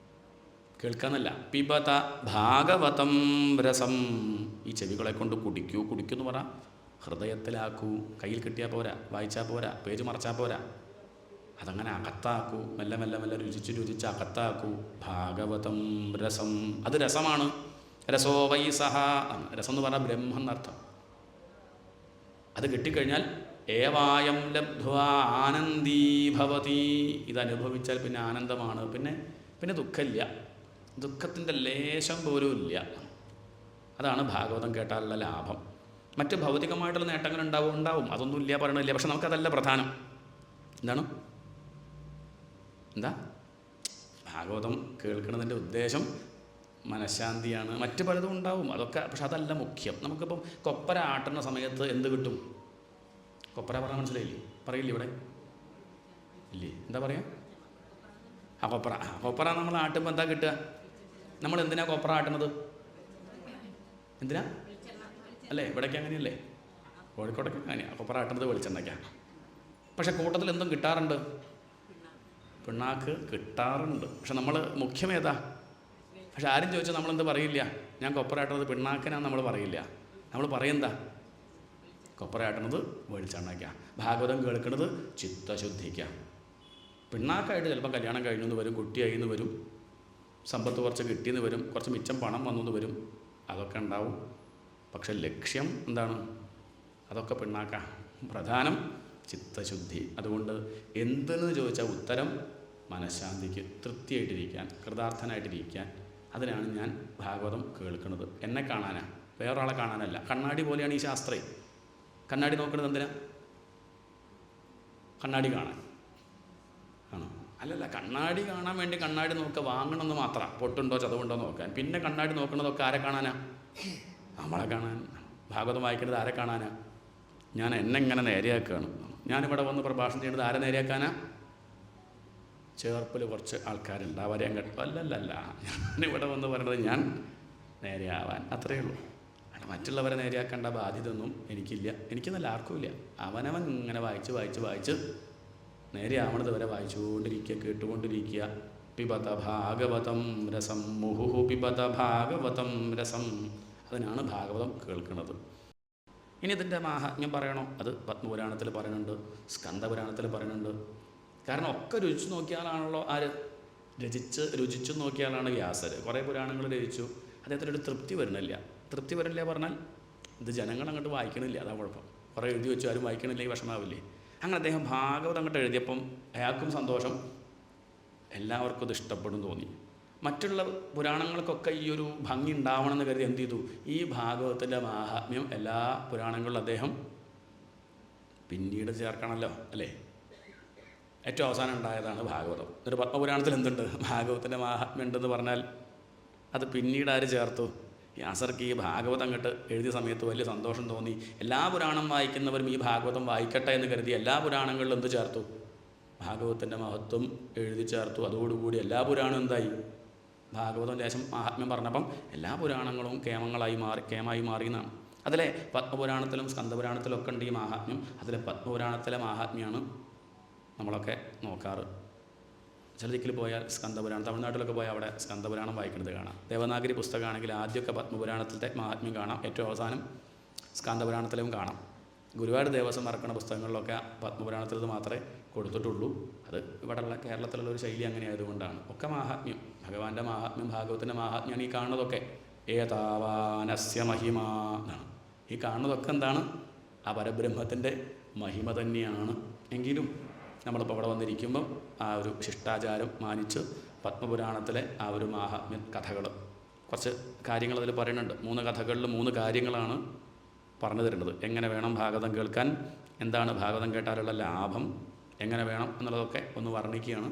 Speaker 1: കേൾക്കാന്നല്ല. പിബത ഭാഗവതം രസം. ഈ ചെവികളെ കൊണ്ട് കുടിക്കൂ. കുടിക്കുമെന്ന് പറഞ്ഞാൽ ഹൃദയത്തിലാക്കൂ. കയ്യിൽ കിട്ടിയാൽ പോരാ, വായിച്ചാൽ പോരാ, പേജ് മറച്ചാൽ പോരാ, അതങ്ങനെ അകത്താക്കൂ. മെല്ലെ മെല്ലെ മെല്ലെ രുചിച്ച് അകത്താക്കൂ. ഭാഗവതം രസം, അത് രസമാണ്. രസോ വൈ സഹ. രസം എന്ന് പറഞ്ഞാൽ ബ്രഹ്മം എന്നർത്ഥം. അത് കിട്ടിക്കഴിഞ്ഞാൽ ഏവായം ലബ്ധ്വാ ആനന്ദീ ഭവതി. ഇതനുഭവിച്ചാൽ പിന്നെ ആനന്ദമാണ്, പിന്നെ ദുഃഖമില്ല. ദുഃഖത്തിൻ്റെ ലേശം പോലും ഇല്ല. അതാണ് ഭാഗവതം കേട്ടാലുള്ള ലാഭം. മറ്റ് ഭൗതികമായിട്ടുള്ള നേട്ടങ്ങൾ ഉണ്ടാവും, അതൊന്നും ഇല്ല പറയണില്ല. പക്ഷെ നമുക്കതല്ല പ്രധാനം. എന്താണ്? എന്താ? ഭാഗവതം കേൾക്കുന്നതിൻ്റെ ഉദ്ദേശം മനഃശാന്തിയാണ്. മറ്റ് പലതും ഉണ്ടാവും, അതൊക്കെ. പക്ഷെ അതല്ല മുഖ്യം. നമുക്കിപ്പം കൊപ്പര ആട്ടുന്ന സമയത്ത് എന്ത് കിട്ടും? കൊപ്പര പറഞ്ഞാൽ മനസ്സിലായില്ലേ? പറയില്ലേ ഇവിടെ? ഇല്ലേ? എന്താ പറയുക? കൊപ്പര നമ്മൾ ആട്ടുമ്പോൾ എന്താ കിട്ടുക? നമ്മൾ എന്തിനാ കൊപ്പര ആട്ടുന്നത്? എന്തിനാ? അല്ലേ? ഇവിടേക്ക് അങ്ങനെയല്ലേ? കോഴിക്കോടൊക്കെ അങ്ങനെയാണ്. കൊപ്പര ആട്ടുന്നത് വെളിച്ചെണ്ണയ്ക്കാണ്. പക്ഷെ കൂട്ടത്തിൽ എന്തും കിട്ടാറുണ്ട്, പിണ്ണാക്ക് കിട്ടാറുണ്ട്. പക്ഷെ നമ്മൾ മുഖ്യം ഏതാ? പക്ഷെ ആരും ചോദിച്ചാൽ നമ്മളെന്ത് പറയില്ല? ഞാൻ കൊപ്പരാട്ടുന്നത് പിണ്ണാക്കിനാന്ന് നമ്മൾ പറയില്ല. നമ്മൾ പറയുന്നതാ? കൊപ്പരാട്ടുന്നത് വെളിച്ചെണ്ണയ്ക്കാം. ഭാഗവതം കേൾക്കുന്നത് ചിത്തശുദ്ധിക്കാം. പിണ്ണാക്കായിട്ട് ചിലപ്പോൾ കല്യാണം കഴിഞ്ഞെന്ന് വരും, കുട്ടിയായിന്ന് വരും, സമ്പത്ത് കുറച്ച് കിട്ടിയെന്ന് വരും, കുറച്ച് മിച്ചം പണം വന്നെന്ന് വരും, അതൊക്കെ ഉണ്ടാവും. പക്ഷെ ലക്ഷ്യം എന്താണ്? അതൊക്കെ പിണ്ണാക്കാം. പ്രധാനം ചിത്തശുദ്ധി. അതുകൊണ്ട് എന്തെന്ന് ചോദിച്ചാൽ ഉത്തരം മനഃശാന്തിക്ക്, തൃപ്തിയായിട്ടിരിക്കാൻ, കൃതാർത്ഥനായിട്ടിരിക്കാൻ. അതിനാണ് ഞാൻ ഭാഗവതം കേൾക്കുന്നത്. എന്നെ കാണാനാ, വേറൊരാളെ കാണാനല്ല. കണ്ണാടി പോലെയാണ് ഈ ശാസ്ത്രം. കണ്ണാടി നോക്കുന്നത് എന്തിനാ? കണ്ണാടി കാണാൻ ആണോ? അല്ലല്ല, കണ്ണാടി കാണാൻ വേണ്ടി കണ്ണാടി നോക്കുക, വാങ്ങണമെന്ന് മാത്രം. പൊട്ടുണ്ടോ ചതവുണ്ടോ നോക്കാൻ. പിന്നെ കണ്ണാടി നോക്കുന്നതൊക്കെ ആരെ കാണാനാ? നമ്മളെ കാണാൻ. ഭാഗവതം വായിക്കുന്നത് ആരെ കാണാനാ? ഞാൻ എന്നെ ഇങ്ങനെ നേരെയാക്കുകയാണ്. ഞാനിവിടെ വന്ന് പ്രഭാഷണം ചെയ്യുന്നത് ആരെ നേരെയാക്കാനാ? ചേർപ്പിൽ കുറച്ച് ആൾക്കാരുണ്ട്, അവരെ അങ്ങോട്ട്. അല്ലല്ല, ഞാനിവിടെ വന്ന് പറയുന്നത് ഞാൻ നേരെയാവാൻ, അത്രയേ ഉള്ളൂ. അല്ല, മറ്റുള്ളവരെ നേരെയാക്കേണ്ട ബാധ്യത ഒന്നും എനിക്കില്ല. എനിക്കെന്നല്ല, ആർക്കും ഇല്ല. അവനവൻ ഇങ്ങനെ വായിച്ച് നേരെയാവണത് വരെ വായിച്ചുകൊണ്ടിരിക്കുക, കേട്ടുകൊണ്ടിരിക്കുക. പിബത ഭാഗവതം രസം മുഹുഹു പിബത ഭാഗവതം രസം. അതിനാണ് ഭാഗവതം കേൾക്കുന്നത്. ഇനി ഇതിൻ്റെ മാഹാത്മ്യം പറയണോ? അത് പത്മപുരാണത്തിൽ പറയുന്നുണ്ട്, സ്കന്ദപുരാണത്തിൽ പറയുന്നുണ്ട്. കാരണം ഒക്കെ രുചിച്ച് നോക്കിയാലാണല്ലോ ആര് രുചിച്ചു നോക്കിയാലാണ് വ്യാസർ. കുറേ പുരാണങ്ങൾ രചിച്ചു, അദ്ദേഹത്തിനൊരു തൃപ്തി വരുന്നില്ല പറഞ്ഞാൽ ഇത് ജനങ്ങൾ അങ്ങോട്ട് വായിക്കണില്ല, അതാ കുഴപ്പം. കുറേ എഴുതി വെച്ചു, ആരും വായിക്കണില്ലെങ്കിൽ വിഷമാവില്ലേ? അങ്ങനെ അദ്ദേഹം ഭാഗവതം അങ്ങോട്ട് എഴുതിയപ്പം അയാൾക്കും സന്തോഷം, എല്ലാവർക്കും ഇത് ഇഷ്ടപ്പെടും തോന്നി. മറ്റുള്ള പുരാണങ്ങൾക്കൊക്കെ ഈ ഒരു ഭംഗി ഉണ്ടാവണമെന്ന് കരുതി എന്ത് ചെയ്തു? ഈ ഭാഗവതത്തിൻ്റെ മാഹാത്മ്യം എല്ലാ പുരാണങ്ങളിലും അദ്ദേഹം പിന്നീട് ചേർക്കണമല്ലോ, അല്ലേ? ഏറ്റവും അവസാനം ഉണ്ടായതാണ് ഭാഗവതം. ഒരു പത്മപുരാണത്തിൽ എന്തുണ്ട്? ഭാഗവതത്തിൻ്റെ മാഹാത്മ്യം ഉണ്ടെന്ന് പറഞ്ഞാൽ അത് പിന്നീട് ആര് ചേർത്തു? വ്യാസർക്ക് ഈ ഭാഗവതം അങ്ങോട്ട് എഴുതിയ സമയത്ത് വലിയ സന്തോഷം തോന്നി. എല്ലാ പുരാണം വായിക്കുന്നവരും ഈ ഭാഗവതം വായിക്കട്ടെ എന്ന് കരുതി എല്ലാ പുരാണങ്ങളിലും എന്ത് ചേർത്തു? ഭാഗവതത്തിൻ്റെ മഹത്വം എഴുതി ചേർത്തു. അതോടുകൂടി എല്ലാ പുരാണവും എന്തായി? ഭാഗവതം ലേശം മാഹാത്മ്യം പറഞ്ഞപ്പം എല്ലാ പുരാണങ്ങളും കേമായി മാറി എന്നാണ്. അതിലെ പത്മപുരാണത്തിലും സ്കന്ദപുരാണത്തിലും ഒക്കെ ഉണ്ട് ഈ മാഹാത്മ്യം. അതിലെ പത്മപുരാണത്തിലെ മാഹാത്മ്യമാണ് നമ്മളൊക്കെ നോക്കാറ്. ചില ദിക്കിൽ പോയാൽ സ്കന്ദപുരാണം, തമിഴ്നാട്ടിലൊക്കെ പോയാൽ അവിടെ സ്കന്ദപുരാണം വായിക്കുന്നത് കാണാം. ദേവനാഗരി പുസ്തകമാണെങ്കിൽ ആദ്യമൊക്കെ പത്മപുരാണത്തിൻ്റെ മാഹാത്മ്യം കാണാം, ഏറ്റവും അവസാനം സ്കന്ദപുരാണത്തിലും കാണാം. ഗുരുവായൂർ ദേവസ്വം ഇറക്കുന്ന പുസ്തകങ്ങളിലൊക്കെ പത്മപുരാണത്തിൽ മാത്രമേ കൊടുത്തിട്ടുള്ളൂ. അത് ഇവിടെയുള്ള കേരളത്തിലുള്ള ഒരു ശൈലി അങ്ങനെ ആയതുകൊണ്ടാണ്. ഒക്കെ മാഹാത്മ്യം, ഭഗവാന്റെ മാഹാത്മ്യം, ഭാഗവത്തിൻ്റെ മാഹാത്മ്യമാണ് ഈ കാണുന്നതൊക്കെ. ഏതാവാനസ്യ മഹിമ എന്നാണ് ഈ കാണുന്നതൊക്കെ. എന്താണ്? ആ പരബ്രഹ്മത്തിൻ്റെ മഹിമ തന്നെയാണ്. എങ്കിലും നമ്മളിപ്പോൾ അവിടെ വന്നിരിക്കുമ്പോൾ ആ ഒരു ശിഷ്ടാചാരം മാനിച്ച് പത്മപുരാണത്തിലെ ആ ഒരു മാഹാത്മ്യ കഥകൾ, കുറച്ച് കാര്യങ്ങൾ അതിൽ പറയുന്നുണ്ട്. 3 കഥകളിൽ 3 കാര്യങ്ങളാണ് പറഞ്ഞു തരുന്നത്. എങ്ങനെ വേണം ഭാഗവതം കേൾക്കാൻ, എന്താണ് ഭാഗവതം കേട്ടാലുള്ള ലാഭം, എങ്ങനെ വേണം എന്നുള്ളതൊക്കെ ഒന്ന് വർണ്ണിക്കുകയാണ്.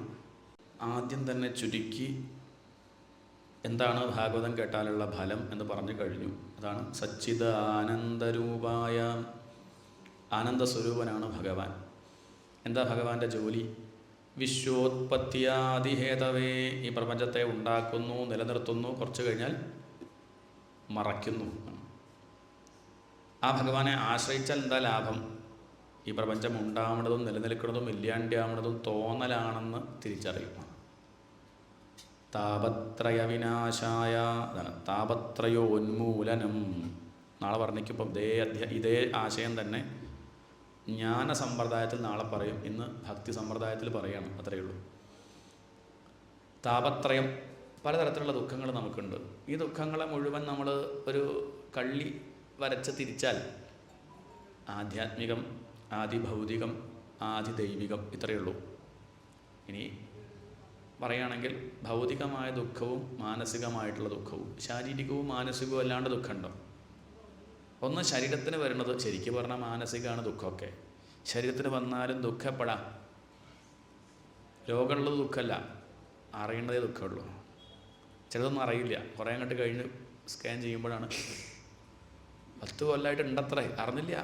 Speaker 1: ആദ്യം തന്നെ ചുരുക്കി എന്താണ് ഭാഗവതം കേട്ടാലുള്ള ഫലം എന്ന് പറഞ്ഞു കഴിഞ്ഞു. അതാണ് സച്ചിദ ആനന്ദരൂപായ, ആനന്ദസ്വരൂപനാണ് ഭഗവാൻ. എന്താ ഭഗവാന്റെ ജോലി? വിശ്വോത്പത്തിയാദിഹേതവേ, ഈ പ്രപഞ്ചത്തെ ഉണ്ടാക്കുന്നു, നിലനിർത്തുന്നു, കുറച്ച് കഴിഞ്ഞാൽ മറയ്ക്കുന്നു. ആ ഭഗവാനെ ആശ്രയിച്ചാൽ എന്താ ലാഭം? ഈ പ്രപഞ്ചം ഉണ്ടാവുന്നതും നിലനിൽക്കുന്നതും ഇല്ലാണ്ടാവുന്നതും തോന്നലാണെന്ന് തിരിച്ചറിയുന്നു. താപത്രയ വിനാശായ, അതാണ് താപത്രയോന്മൂലനം. നാളെ വർണ്ണിക്കുമ്പം ഇതേ ആശയം തന്നെ ജ്ഞാന സമ്പ്രദായത്തിൽ നാളെ പറയും. ഇന്ന് ഭക്തി സമ്പ്രദായത്തിൽ പറയുകയാണ്, അത്രയേ ഉള്ളൂ. താപത്രയം, പലതരത്തിലുള്ള ദുഃഖങ്ങൾ നമുക്കുണ്ട്. ഈ ദുഃഖങ്ങളെ മുഴുവൻ നമ്മൾ ഒരു കള്ളി വരച്ച് തിരിച്ചാൽ ആധ്യാത്മികം, ആദിഭൗതികം, ആദിദൈവികം, ഇത്രയേ ഉള്ളൂ. ഇനി പറയുകയാണെങ്കിൽ ഭൗതികമായ ദുഃഖവും മാനസികമായിട്ടുള്ള ദുഃഖവും, ശാരീരികവും മാനസികവും അല്ലാണ്ട് ദുഃഖമുണ്ടോ? ഒന്ന് ശരീരത്തിന് വരുന്നത് ശരിക്കും പറഞ്ഞാൽ മാനസികമാണ് ദുഃഖമൊക്കെ. ശരീരത്തിന് വന്നാലും ദുഃഖപ്പെടാം. രോഗമുള്ളത് ദുഃഖമല്ല, അറിയേണ്ടതേ ദുഃഖമുള്ളൂ. ചിലതൊന്നും അറിയില്ല, കുറേ അങ്ങോട്ട് കഴിഞ്ഞ് സ്കാൻ ചെയ്യുമ്പോഴാണ് 10 കൊല്ലമായിട്ട് ഉണ്ടത്രേ, അറിഞ്ഞില്ല.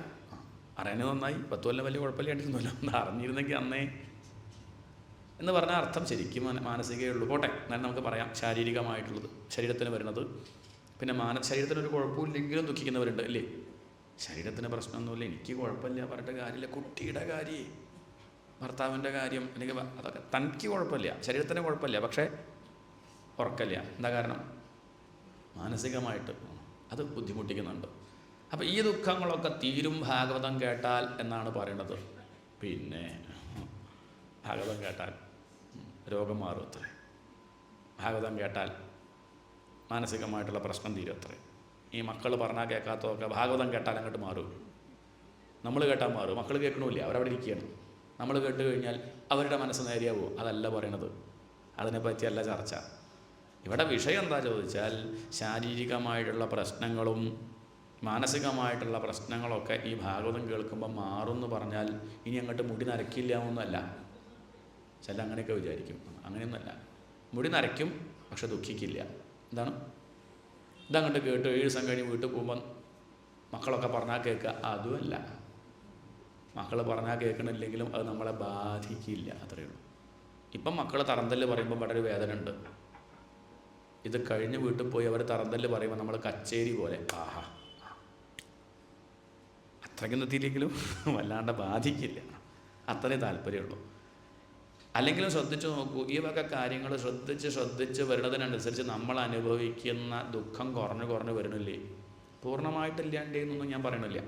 Speaker 1: അറിയാൻ നന്നായി, 10 കൊല്ലം വലിയ കുഴപ്പമില്ലാണ്ടിരുന്നല്ലോ, ഒന്ന് അറിഞ്ഞിരുന്നെങ്കിൽ അന്നേ എന്ന് പറഞ്ഞാൽ അർത്ഥം ശരിക്കും മാനസികമേ ഉള്ളൂ. പോട്ടെ, എന്നാലും നമുക്ക് പറയാം ശാരീരികമായിട്ടുള്ളത് ശരീരത്തിന് വരുന്നത്. പിന്നെ ശരീരത്തിനൊരു കുഴപ്പമില്ലെങ്കിലും ദുഃഖിക്കുന്നവരുണ്ട് അല്ലേ? ശരീരത്തിന് പ്രശ്നമൊന്നുമില്ല, എനിക്ക് കുഴപ്പമില്ല പറഞ്ഞിട്ട് കാര്യമില്ല. കുട്ടിയുടെ കാര്യം, ഭർത്താവിൻ്റെ കാര്യം, അല്ലെങ്കിൽ അതൊക്കെ തനിക്ക് കുഴപ്പമില്ല, ശരീരത്തിന് കുഴപ്പമില്ല, പക്ഷേ ഉറക്കമില്ല. എന്താ കാരണം? മാനസികമായിട്ട് അത് ബുദ്ധിമുട്ടിക്കുന്നുണ്ട്. അപ്പോൾ ഈ ദുഃഖങ്ങളൊക്കെ തീരും ഭാഗവതം കേട്ടാൽ എന്നാണ് പറയുന്നത്. പിന്നെ ഭാഗവതം കേട്ടാൽ രോഗം മാറും അത്രേ. ഭാഗവതം കേട്ടാൽ മാനസികമായിട്ടുള്ള പ്രശ്നം തീരും അത്രേ. ഈ മക്കൾ പറഞ്ഞാൽ കേൾക്കാത്തതൊക്കെ ഭാഗവതം കേട്ടാൽ അങ്ങോട്ട് മാറും. നമ്മൾ കേട്ടാൽ മാറും, മക്കൾ കേൾക്കണമില്ല, അവരവിടെ ഇരിക്കുകയാണ്. നമ്മൾ കേട്ട് കഴിഞ്ഞാൽ അവരുടെ മനസ്സ് നേരെയാവും. അതല്ല പറയണത്, അതിനെപ്പറ്റിയല്ല ചർച്ച. ഇവിടെ വിഷയം എന്താ ചോദിച്ചാൽ, ശാരീരികമായിട്ടുള്ള പ്രശ്നങ്ങളും മാനസികമായിട്ടുള്ള പ്രശ്നങ്ങളൊക്കെ ഈ ഭാഗവതം കേൾക്കുമ്പോൾ മാറുമെന്ന് പറഞ്ഞാൽ ഇനി അങ്ങോട്ട് മുടി നരയ്ക്കില്ല എന്നല്ല. ചില അങ്ങനെയൊക്കെ വിചാരിക്കും, അങ്ങനെയൊന്നുമല്ല. മുടി നരയ്ക്കും, പക്ഷെ ദുഃഖിക്കില്ല. എന്താണ്? ഇതങ്ങോട്ട് കേട്ട് 7 ദിവസം കഴിഞ്ഞ് വീട്ടിൽ പോകുമ്പം മക്കളൊക്കെ പറഞ്ഞാൽ കേൾക്കുക, അതുമല്ല. മക്കൾ പറഞ്ഞാൽ കേൾക്കണില്ലെങ്കിലും അത് നമ്മളെ ബാധിക്കില്ല, അത്രയേ ഉള്ളൂ. ഇപ്പം മക്കൾ തറന്തല്ല് പറയുമ്പോൾ വളരെ വേദന ഉണ്ട്. ഇത് കഴിഞ്ഞ് വീട്ടിൽ പോയി അവർ തറന്തല്ല് പറയുമ്പോൾ നമ്മൾ കച്ചേരി പോലെ, ആഹാ, അത്രയ്ക്കും എത്തിയില്ലെങ്കിലും വല്ലാണ്ട് ബാധിക്കില്ല, അത്രയും താല്പര്യമുള്ളൂ. അല്ലെങ്കിലും ശ്രദ്ധിച്ചു നോക്കൂ, ഈ വക കാര്യങ്ങൾ ശ്രദ്ധിച്ച് വരുന്നതിനനുസരിച്ച് നമ്മൾ അനുഭവിക്കുന്ന ദുഃഖം കുറഞ്ഞു വരുന്നില്ലേ? പൂർണ്ണമായിട്ടില്ലാണ്ടേന്നൊന്നും ഞാൻ പറയണില്ല,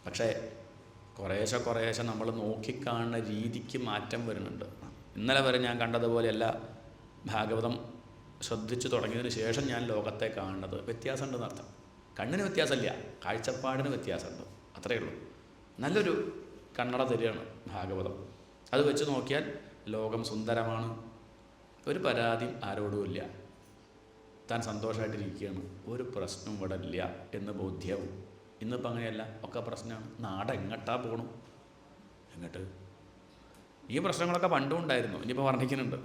Speaker 1: പക്ഷേ കുറേശ്ശെ നമ്മൾ നോക്കിക്കാണുന്ന രീതിക്ക് മാറ്റം വരുന്നുണ്ട്. ഇന്നലെ വരെ ഞാൻ കണ്ടതുപോലെയല്ല ഭാഗവതം ശ്രദ്ധിച്ചു തുടങ്ങിയതിന് ശേഷം ഞാൻ ലോകത്തെ കാണുന്നത്. വ്യത്യാസമുണ്ടെന്ന് അർത്ഥം. കണ്ണിന് വ്യത്യാസമില്ല, കാഴ്ചപ്പാടിന് വ്യത്യാസമുണ്ട്, അത്രയേ ഉള്ളൂ. നല്ലൊരു കണ്ണട തരികയാണ് ഭാഗവതം. അത് വെച്ച് നോക്കിയാൽ ലോകം സുന്ദരമാണ്, ഒരു പരാതിയും ആരോടുമില്ല, താൻ സന്തോഷമായിട്ടിരിക്കുകയാണ്, ഒരു പ്രശ്നവും ഇവിടെ ഇല്ല എന്ന് ബോധ്യവും. ഇന്നിപ്പോൾ അങ്ങനെയല്ല, ഒക്കെ പ്രശ്നമാണ്. നാടെങ്ങട്ടാ പോകണം? എങ്ങോട്ട്? ഈ പ്രശ്നങ്ങളൊക്കെ പണ്ടും ഉണ്ടായിരുന്നു, ഇനിയിപ്പോൾ വർണ്ണിക്കുന്നുണ്ട്.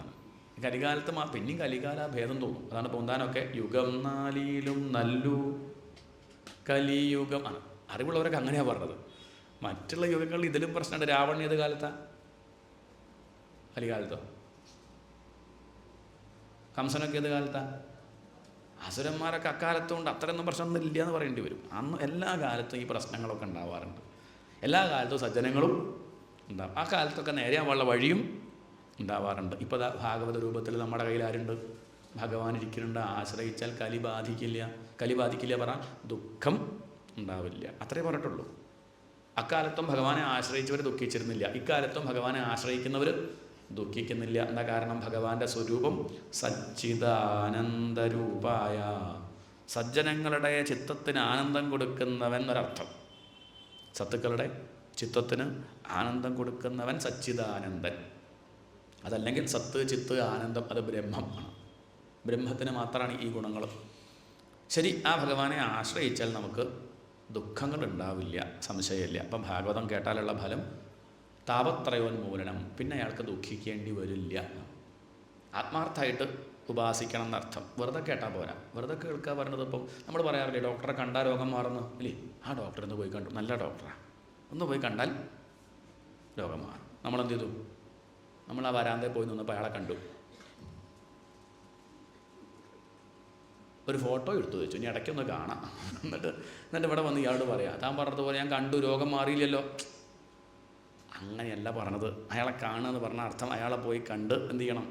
Speaker 1: കലികാലത്ത് പിന്നെയും കലികാല ഭേദം തോന്നും. അതാണ് പൊന്താനൊക്കെ യുഗം നാലിലും നല്ലു കലിയുഗം ആണ്. അറിവുള്ളവരൊക്കെ അങ്ങനെയാണ് പറഞ്ഞത്. മറ്റുള്ള യുഗങ്ങളിൽ ഇതിലും പ്രശ്നമുണ്ട്. രാവണൻ ഏത് കാലത്താണ്? കലികാലത്തോ? കംസനൊക്കെ ഏത് കാലത്താണ്? അസുരന്മാരൊക്കെ അക്കാലത്തുകൊണ്ട് അത്രയൊന്നും പ്രശ്നമൊന്നും ഇല്ല എന്ന് പറയേണ്ടി വരും. അന്ന് എല്ലാ കാലത്തും ഈ പ്രശ്നങ്ങളൊക്കെ ഉണ്ടാവാറുണ്ട്. എല്ലാ കാലത്തും സജ്ജനങ്ങളും ഉണ്ടാവും. ആ കാലത്തൊക്കെ നേരെയാവാനുള്ള വഴിയും ഉണ്ടാവാറുണ്ട്. ഇപ്പോൾ ഭാഗവത രൂപത്തിൽ നമ്മുടെ കയ്യിൽ ആരുണ്ട്? ഭഗവാൻ ഇരിക്കുന്നുണ്ട്. ആശ്രയിച്ചാൽ കലി ബാധിക്കില്ല പറഞ്ഞാൽ ദുഃഖം ഉണ്ടാവില്ല, അത്രേ പറഞ്ഞിട്ടുള്ളൂ. അക്കാലത്തും ഭഗവാനെ ആശ്രയിച്ചവർ ദുഃഖിച്ചിരുന്നില്ല, ഇക്കാലത്തും ഭഗവാനെ ആശ്രയിക്കുന്നവർ ദുഃഖിക്കുന്നില്ല. എന്താ കാരണം? ഭഗവാന്റെ സ്വരൂപം സച്ചിദാനന്ദരൂപായ, സജ്ജനങ്ങളുടെ ചിത്തത്തിന് ആനന്ദം കൊടുക്കുന്നവൻ എന്നൊരർത്ഥം. സത്തുക്കളുടെ ചിത്തത്തിന് ആനന്ദം കൊടുക്കുന്നവൻ സച്ചിദാനന്ദൻ. അതല്ലെങ്കിൽ സത്ത്, ചിത്ത്, ആനന്ദം, അത് ബ്രഹ്മമാണ്. ബ്രഹ്മത്തിന് മാത്രമാണ് ഈ ഗുണങ്ങൾ. ശരി, ആ ഭഗവാനെ ആശ്രയിച്ചാൽ നമുക്ക് ദുഃഖങ്ങൾ ഉണ്ടാവില്ല, സംശയമില്ല. അപ്പം ഭാഗവതം കേട്ടാലുള്ള ഫലം താപത്രയോന്മൂലനം, പിന്നെ അയാൾക്ക് ദുഃഖിക്കേണ്ടി വരില്ല. ആത്മാർത്ഥമായിട്ട് ഉപാസിക്കണം എന്നർത്ഥം. വെറുതെ കേട്ടാൽ പോരാ. വെറുതെ കേൾക്കുക പറഞ്ഞത് ഇപ്പം നമ്മൾ പറയാറില്ലേ, ഡോക്ടറെ കണ്ടാൽ രോഗം മാറുന്നു ഇല്ലേ? ആ ഡോക്ടറൊന്ന് പോയി കണ്ടു, നല്ല ഡോക്ടറാണ്, ഒന്ന് പോയി കണ്ടാൽ രോഗം മാറും. നമ്മളെന്ത് ചെയ്തു? നമ്മൾ ആ വരാന്തയിൽ പോയി നിന്നപ്പോൾ അയാളെ കണ്ടു, ഒരു ഫോട്ടോ എടുത്തു വെച്ചു, ഇനി ഇടയ്ക്കൊന്ന് കാണാം. എന്നിട്ട് ഇവിടെ വന്ന് ഇയാളോട് പറയാം, താൻ പറഞ്ഞതുപോലെ ഞാൻ കണ്ടു, രോഗം മാറിയില്ലല്ലോ. അങ്ങനെയല്ല പറഞ്ഞത്. അയാളെ കാണുക എന്ന് പറഞ്ഞ അർത്ഥം അയാളെ പോയി കണ്ട് എന്ത് ചെയ്യണം?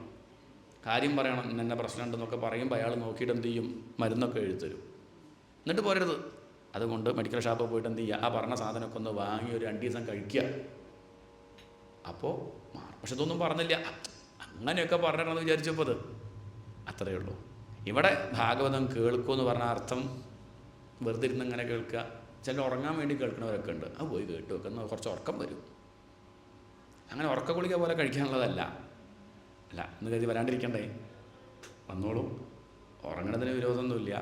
Speaker 1: കാര്യം പറയണം. ഇന്ന പ്രശ്നമുണ്ടെന്നൊക്കെ പറയുമ്പോൾ അയാൾ നോക്കിയിട്ട് എന്ത് ചെയ്യും? മരുന്നൊക്കെ എഴുതരും. എന്നിട്ട് പോരരുത്. അതുകൊണ്ട് മെഡിക്കൽ ഷോപ്പിൽ പോയിട്ട് എന്ത് ചെയ്യുക? ആ പറഞ്ഞ സാധനമൊക്കെ ഒന്ന് വാങ്ങി ഒരു 2 ദിവസം കഴിക്കുക, അപ്പോൾ മാറും. പക്ഷെ ഇതൊന്നും പറഞ്ഞില്ല, അങ്ങനെയൊക്കെ പറഞ്ഞിട്ടെന്ന് വിചാരിച്ചപ്പോൾ അത് അത്രയേ ഉള്ളൂ. ഇവിടെ ഭാഗവതം കേൾക്കുമെന്ന് പറഞ്ഞ അർത്ഥം വെറുതെ ഇരുന്ന് ഇങ്ങനെ കേൾക്കുക. ചില ഉറങ്ങാൻ വേണ്ടി കേൾക്കുന്നവരൊക്കെ ഉണ്ട്, അത് പോയി കേട്ട് വെക്കുന്ന കുറച്ച് ഉറക്കം വരും. അങ്ങനെ ഉറക്ക ഗുളിക പോലെ കഴിക്കാനുള്ളതല്ല. എന്ന് കരുതി വരാണ്ടിരിക്കണ്ടേ, വന്നോളൂ. ഉറങ്ങണതിന് വിരോധമൊന്നുമില്ല,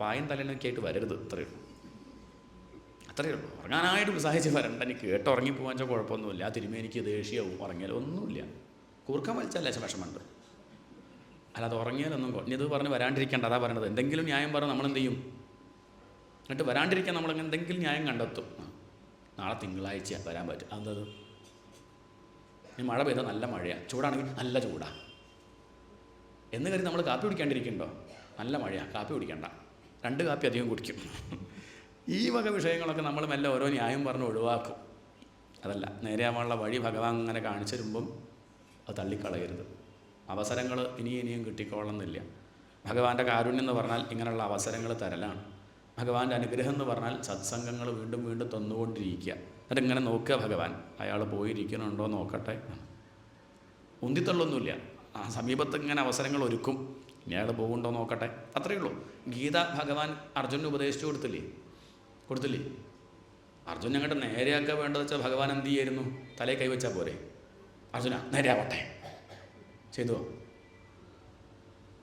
Speaker 1: പായും തലേനൊക്കെ ആയിട്ട് വരരുത്, ഇത്രയേ ഉള്ളൂ. അത്രയേ ഉള്ളൂ. ഉറങ്ങാനായിട്ട് ഉത്സാഹിച്ച് വരണ്ട, എനിക്ക് കേട്ടുറങ്ങിപ്പോകാൻ വെച്ചാൽ കുഴപ്പമൊന്നുമില്ല. ആ തിരുമേനിക്ക് ദേഷ്യവും ഉറങ്ങിയാലും ഒന്നുമില്ല. കൂർക്കം വലിച്ചാൽ ലേശം വിഷമമുണ്ട്, അല്ലാതെ ഉറങ്ങിയാലൊന്നും ഇനി ഇത് പറഞ്ഞ് വരാണ്ടിരിക്കേണ്ട. അതാ പറയണത്. എന്തെങ്കിലും ന്യായം പറഞ്ഞ് നമ്മളെന്ത് ചെയ്യും? എന്നിട്ട് വരാണ്ടിരിക്കാൻ നമ്മൾ എന്തെങ്കിലും ന്യായം കണ്ടെത്തും. നാളെ തിങ്കളാഴ്ച വരാൻ പറ്റും. അതെന്തത്? ഇനി മഴ പെയ്താൽ നല്ല മഴയാണ്, ചൂടാണെങ്കിൽ നല്ല ചൂടാണ് എന്ന് കരുതി നമ്മൾ കാപ്പി കുടിക്കാണ്ടിരിക്കുന്നുണ്ടോ? നല്ല മഴയാണ്, കാപ്പി കുടിക്കണ്ട, 2 കാപ്പി അധികം കുടിക്കും. ഈ വക വിഷയങ്ങളൊക്കെ നമ്മൾ മെല്ലെ ഓരോ ന്യായം പറഞ്ഞ് ഒഴിവാക്കും. അതല്ല, നേരെയാവാനുള്ള വഴി ഭഗവാൻ അങ്ങനെ കാണിച്ചു തരുമ്പം അത് തള്ളിക്കളയരുത്. അവസരങ്ങൾ ഇനിയും കിട്ടിക്കൊള്ളുന്നില്ല. ഭഗവാന്റെ കാരുണ്യം എന്ന് പറഞ്ഞാൽ ഇങ്ങനെയുള്ള അവസരങ്ങൾ തരലാണ്. ഭഗവാന്റെ അനുഗ്രഹം എന്ന് പറഞ്ഞാൽ സത്സംഗങ്ങൾ വീണ്ടും വീണ്ടും തന്നുകൊണ്ടിരിക്കുക. അതിങ്ങനെ നോക്കുക ഭഗവാൻ, അയാൾ പോയിരിക്കണുണ്ടോ നോക്കട്ടെ. ഉന്തിത്തള്ളൊന്നുമില്ല, ആ സമീപത്ത് ഇങ്ങനെ അവസരങ്ങൾ ഒരുക്കും. ഇനി അയാൾ പോകുന്നുണ്ടോ നോക്കട്ടെ, അത്രയേ ഉള്ളൂ. ഗീത ഭഗവാൻ അർജുനന് ഉപദേശിച്ചു കൊടുത്തില്ലേ? അർജുൻ ഞങ്ങളുടെ നേരെയാക്കുക വേണ്ടത് വെച്ചാൽ ഭഗവാൻ എന്ത് ചെയ്യായിരുന്നു? തലയിൽ കൈവച്ചാൽ പോരെ? അർജുന നേരെയാവട്ടെ ചെയ്തോ?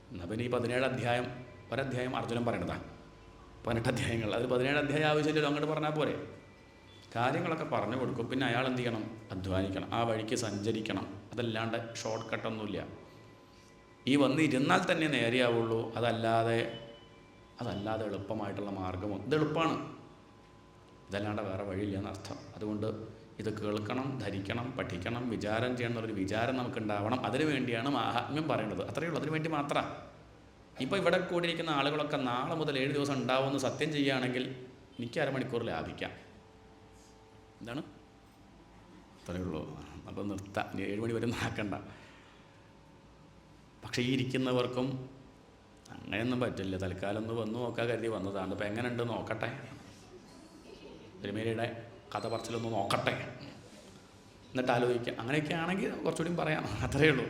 Speaker 1: എന്നാൽ പിന്നെ ഈ 17 അധ്യായം ഒരധ്യായം അർജുനൻ പറയണതാണ്, 18 അധ്യായങ്ങൾ. അതിൽ 17 അധ്യായം ആവശ്യമില്ലല്ലോ, അങ്ങോട്ട് പറഞ്ഞാൽ പോരെ? കാര്യങ്ങളൊക്കെ പറഞ്ഞു കൊടുക്കും. പിന്നെ അയാൾ എന്ത് ചെയ്യണം? അധ്വാനിക്കണം, ആ വഴിക്ക് സഞ്ചരിക്കണം. അതല്ലാണ്ട് ഷോർട്ട് കട്ടൊന്നുമില്ല. ഈ വന്നിരുന്നാൽ തന്നെ നേരെയാവുള്ളൂ. അതല്ലാതെ എളുപ്പമായിട്ടുള്ള മാർഗമോ, ഇത് എളുപ്പമാണ്, ഇതല്ലാണ്ട് വേറെ വഴിയില്ല എന്നർത്ഥം. അതുകൊണ്ട് ഇത് കേൾക്കണം, ധരിക്കണം, പഠിക്കണം, വിചാരം ചെയ്യണം എന്നുള്ളൊരു വിചാരം നമുക്കുണ്ടാവണം. അതിനു വേണ്ടിയാണ് മാഹാത്മ്യം പറയുന്നത്. അത്രയേ ഉള്ളൂ, അതിനു വേണ്ടി മാത്രമാണ്. ഇപ്പോൾ ഇവിടെ കൂടിയിരിക്കുന്ന ആളുകളൊക്കെ നാളെ മുതൽ 7 ദിവസം ഉണ്ടാവുമെന്ന് സത്യം ചെയ്യുകയാണെങ്കിൽ എനിക്ക് അരമണിക്കൂർ ലാഭിക്കാം. എന്താണ്? അത്രയേ ഉള്ളൂ. അപ്പോൾ നിർത്താം, ഇനി 7 മണി വരെ നാക്കണ്ട. പക്ഷേ ഈ ഇരിക്കുന്നവർക്കും അങ്ങനെയൊന്നും പറ്റില്ല. തൽക്കാലം ഒന്ന് വന്നു നോക്കാൻ കരുതി വന്നതാണ്. ഇപ്പോൾ എങ്ങനെയുണ്ട് നോക്കട്ടെ, തിരുമേനിയുടെ കഥ പറച്ചിലൊന്ന് നോക്കട്ടെ, എന്നിട്ട് ആലോചിക്കാം. അങ്ങനെയൊക്കെ ആണെങ്കിൽ കുറച്ചുകൂടി പറയാം, അത്രയേ ഉള്ളൂ.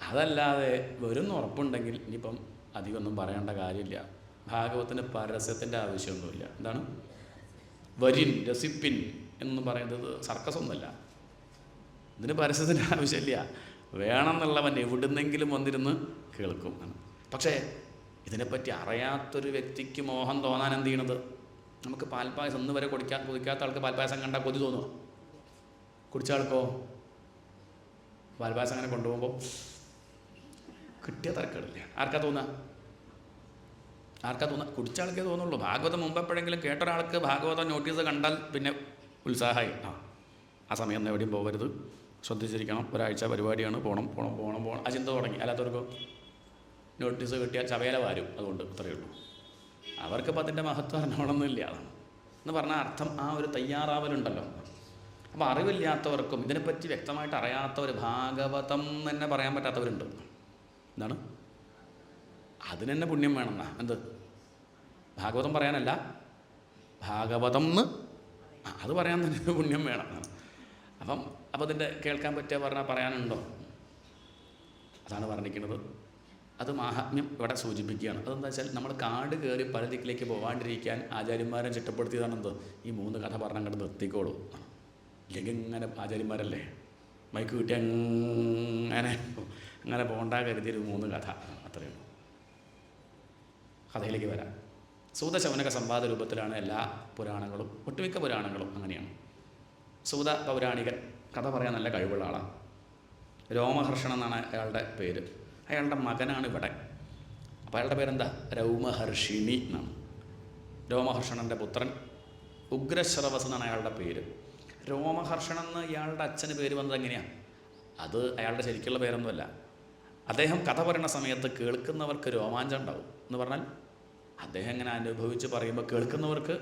Speaker 1: അതല്ലാതെ വരുന്ന ഉറപ്പുണ്ടെങ്കിൽ ഇനിയിപ്പം അധികമൊന്നും പറയേണ്ട കാര്യമില്ല. ഭാഗവത്തിന് പരസ്യത്തിൻ്റെ ആവശ്യമൊന്നുമില്ല. എന്താണ്? വരിൻ, രസിപ്പിൻ എന്നൊന്നും പറയുന്നത് സർക്കസ് ഒന്നുമല്ല. ഇതിന് പരസ്യത്തിൻ്റെ ആവശ്യമില്ല. വേണമെന്നുള്ളവൻ എവിടുന്നെങ്കിലും വന്നിരുന്ന് കേൾക്കും. പക്ഷേ ഇതിനെപ്പറ്റി അറിയാത്തൊരു വ്യക്തിക്ക് മോഹം തോന്നാൻ എന്ത് ചെയ്യണത്? നമുക്ക് പാൽപ്പായസം ഇന്ന് വരെ കുടിക്കാത്ത ആൾക്ക് പാൽപ്പായസം കണ്ടാൽ കൊതി തോന്നുമോ? കുടിച്ച ആൾക്കോ? പാൽപ്പായസം അങ്ങനെ കൊണ്ടുപോകുമ്പോൾ കിട്ടിയ തരക്കേടില്ല. ആർക്കാ തോന്നുക? കുടിച്ച ആൾക്കേ തോന്നുള്ളൂ. ഭാഗവതം മുമ്പ് എപ്പോഴെങ്കിലും കേട്ടൊരാൾക്ക് ഭാഗവതം നോട്ടീസ് കണ്ടാൽ പിന്നെ ഉത്സാഹമായി. ആ സമയം എവിടെയും പോകരുത്, ശ്രദ്ധിച്ചിരിക്കണം, ഒരാഴ്ച പരിപാടിയാണ്, പോകണം. ആ ചിന്ത തുടങ്ങി. അല്ലാത്തവർക്കോ നോട്ടീസ് കിട്ടിയാൽ ചവയല വാരും. അതുകൊണ്ട് അത്രയേ ഉള്ളൂ. അവർക്കിപ്പോൾ അതിൻ്റെ മഹത്വം അറിഞ്ഞോളൊന്നുമില്ല എന്ന് പറഞ്ഞാൽ അർത്ഥം. ആ ഒരു തയ്യാറാവലുണ്ടല്ലോ. അപ്പോൾ അറിവില്ലാത്തവർക്കും ഇതിനെപ്പറ്റി വ്യക്തമായിട്ട് അറിയാത്തവർ, ഭാഗവതം തന്നെ പറയാൻ പറ്റാത്തവരുണ്ട്. എന്താണ്? അതിന് തന്നെ പുണ്യം വേണമെന്നാ. എന്ത്? ഭാഗവതം പറയാനല്ല, ഭാഗവതം എന്ന് അത് പറയാൻ തന്നെ പുണ്യം വേണം. അപ്പം അതിൻ്റെ കേൾക്കാൻ പറ്റുക പറഞ്ഞാൽ പറയാനുണ്ടോ? അതാണ് പറഞ്ഞിരിക്കുന്നത്. അത് മാഹാത്മ്യം ഇവിടെ സൂചിപ്പിക്കുകയാണ്. അതെന്താ വെച്ചാൽ നമ്മൾ കാട് കയറി പല ദിക്കിലേക്ക് പോകാണ്ടിരിക്കാൻ ആചാര്യന്മാരെ ചിട്ടപ്പെടുത്തിയതാണെന്തോ ഈ 3 കഥ പറഞ്ഞ് അങ്ങോട്ട് നിർത്തിക്കോളൂ. ഇല്ലെങ്കിൽ ഇങ്ങനെ ആചാര്യന്മാരല്ലേ മൈക്ക് കിട്ടി അങ്ങനെ പോകണ്ട കരുതിയൊരു 3 കഥ, അത്രയും. കഥയിലേക്ക് വരാം. സൂതശൗനക സംവാദ രൂപത്തിലാണ് എല്ലാ പുരാണങ്ങളും, ഒട്ടുമിക്ക പുരാണങ്ങളും അങ്ങനെയാണ്. സൂത പൗരാണികൻ, കഥ പറയാൻ നല്ല കഴിവുള്ള ആളാണ്. രോമഹർഷണം എന്നാണ് അയാളുടെ പേര്. അയാളുടെ മകനാണ് ഇവിടെ. അപ്പോൾ അയാളുടെ പേരെന്താ? രൗമഹർഷിണി എന്നാണ്. രോമഹർഷണൻ്റെ പുത്രൻ. ഉഗ്രശ്രവസ് എന്നാണ് അയാളുടെ പേര്. രോമഹർഷണം എന്ന് ഇയാളുടെ അച്ഛന് പേര് വന്നത് എങ്ങനെയാണ്? അത് അയാളുടെ ശരിക്കുള്ള പേരൊന്നുമല്ല. അദ്ദേഹം കഥ പറയുന്ന സമയത്ത് കേൾക്കുന്നവർക്ക് രോമാഞ്ചം ഉണ്ടാവും. എന്ന് പറഞ്ഞാൽ അദ്ദേഹം ഇങ്ങനെ അനുഭവിച്ച് പറയുമ്പോൾ കേൾക്കുന്നവർക്ക്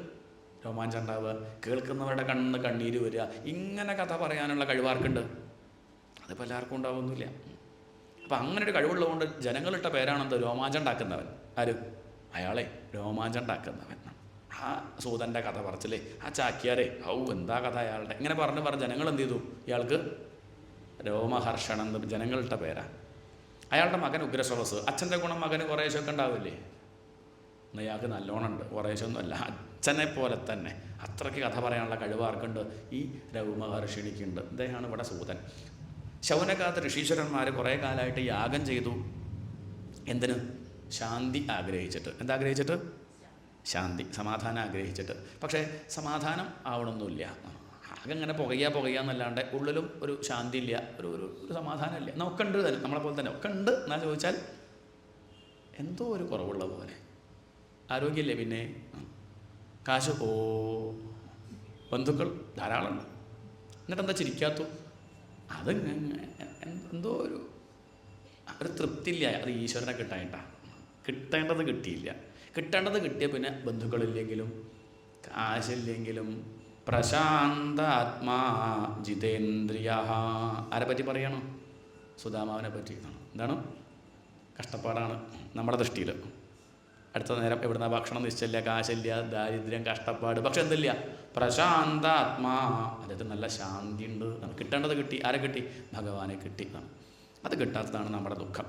Speaker 1: രോമാഞ്ചം ഉണ്ടാവുക, കേൾക്കുന്നവരുടെ കണ്ണീര് വരിക. ഇങ്ങനെ കഥ പറയാനുള്ള കഴിവാർക്കുണ്ട്? അതിപ്പോൾ എല്ലാവർക്കും ഉണ്ടാവുന്നില്ല. അപ്പം അങ്ങനെ ഒരു കഴിവുള്ളതുകൊണ്ട് ജനങ്ങളിട്ട പേരാണെന്ത്? രോമാഞ്ചം ഉണ്ടാക്കുന്നവൻ. ആര്? അയാളെ രോമാഞ്ചം ഉണ്ടാക്കുന്നവൻ. ആ സൂതൻ്റെ കഥ പറച്ചില്ലേ, ആ ചാക്യാരെ, എന്താ കഥ അയാളുടെ, ഇങ്ങനെ പറഞ്ഞ് ജനങ്ങൾ എന്ത് ചെയ്തു? ഇയാൾക്ക് രോമഹർഷണം എന്ന് ജനങ്ങളിട്ട പേരാ. അയാളുടെ മകൻ ഉഗ്രശ്രവസ്. അച്ഛൻ്റെ ഗുണം മകന് കുറേശ്ശൊക്കെ ഉണ്ടാവില്ലേ? എന്നാൽ ഇയാൾക്ക് നല്ലോണം ഉണ്ട്, കുറേശ്ശൊന്നുമല്ല, അച്ഛനെ പോലെ തന്നെ. അത്രയ്ക്ക് കഥ പറയാനുള്ള കഴിവാർക്കുണ്ട്? ഈ രൗമഹർഷിണിക്കുണ്ട്. ഇദ്ദേഹമാണ് ഇവിടെ സൂതൻ. ശൗനകാത്ത് ഋഷീശ്വരന്മാർ കുറേ കാലമായിട്ട് യാഗം ചെയ്തു. എന്തിന്? ശാന്തി ആഗ്രഹിച്ചിട്ട്. എന്താഗ്രഹിച്ചിട്ട്? ശാന്തി, സമാധാനം ആഗ്രഹിച്ചിട്ട്. പക്ഷേ സമാധാനം ആവണമെന്നില്ല. ആകെ ഇങ്ങനെ പുകയാന്നല്ലാണ്ട് ഉള്ളിലും ഒരു ശാന്തി ഇല്ല, ഒരു സമാധാനമില്ല. നമുക്ക് ഉണ്ട് തന്നെ, നമ്മളെപ്പോലെ തന്നെ ഒക്കെ ഉണ്ട്. എന്നാ ചോദിച്ചാൽ എന്തോ ഒരു കുറവുള്ള പോലെ. ആരോഗ്യമില്ലേ, പിന്നെ കാശ് ബന്ധുക്കൾ ധാരാളമുണ്ട്, എന്നിട്ടെന്താ ചിരിക്കാത്തു? അത് എന്തോ ഒരു തൃപ്തിയില്ല. അത് ഈശ്വരനെ കിട്ടായിട്ടാണ്. കിട്ടേണ്ടത് കിട്ടിയില്ല. കിട്ടേണ്ടത് കിട്ടിയ പിന്നെ ബന്ധുക്കളില്ലെങ്കിലും കാശില്ലെങ്കിലും പ്രശാന്ത ആത്മാ ജിതേന്ദ്രിയ. ആരെ പറ്റി പറയണം? സുധാമാവിനെ പറ്റി. എന്താണ്? കഷ്ടപ്പാടാണ് നമ്മുടെ ദൃഷ്ടിയിൽ. അടുത്ത നേരം എവിടുന്ന ഭക്ഷണം നിശ്ചയില്ല, കാശില്ല, ദാരിദ്ര്യം, കഷ്ടപ്പാട്. പക്ഷെ എന്തില്ല? പ്രശാന്ത ആത്മാ. അതായത് നല്ല ശാന്തി ഉണ്ട്. കിട്ടേണ്ടത് കിട്ടി. ആരെ കിട്ടി? ഭഗവാനെ കിട്ടി. അത് കിട്ടാത്തതാണ് നമ്മുടെ ദുഃഖം.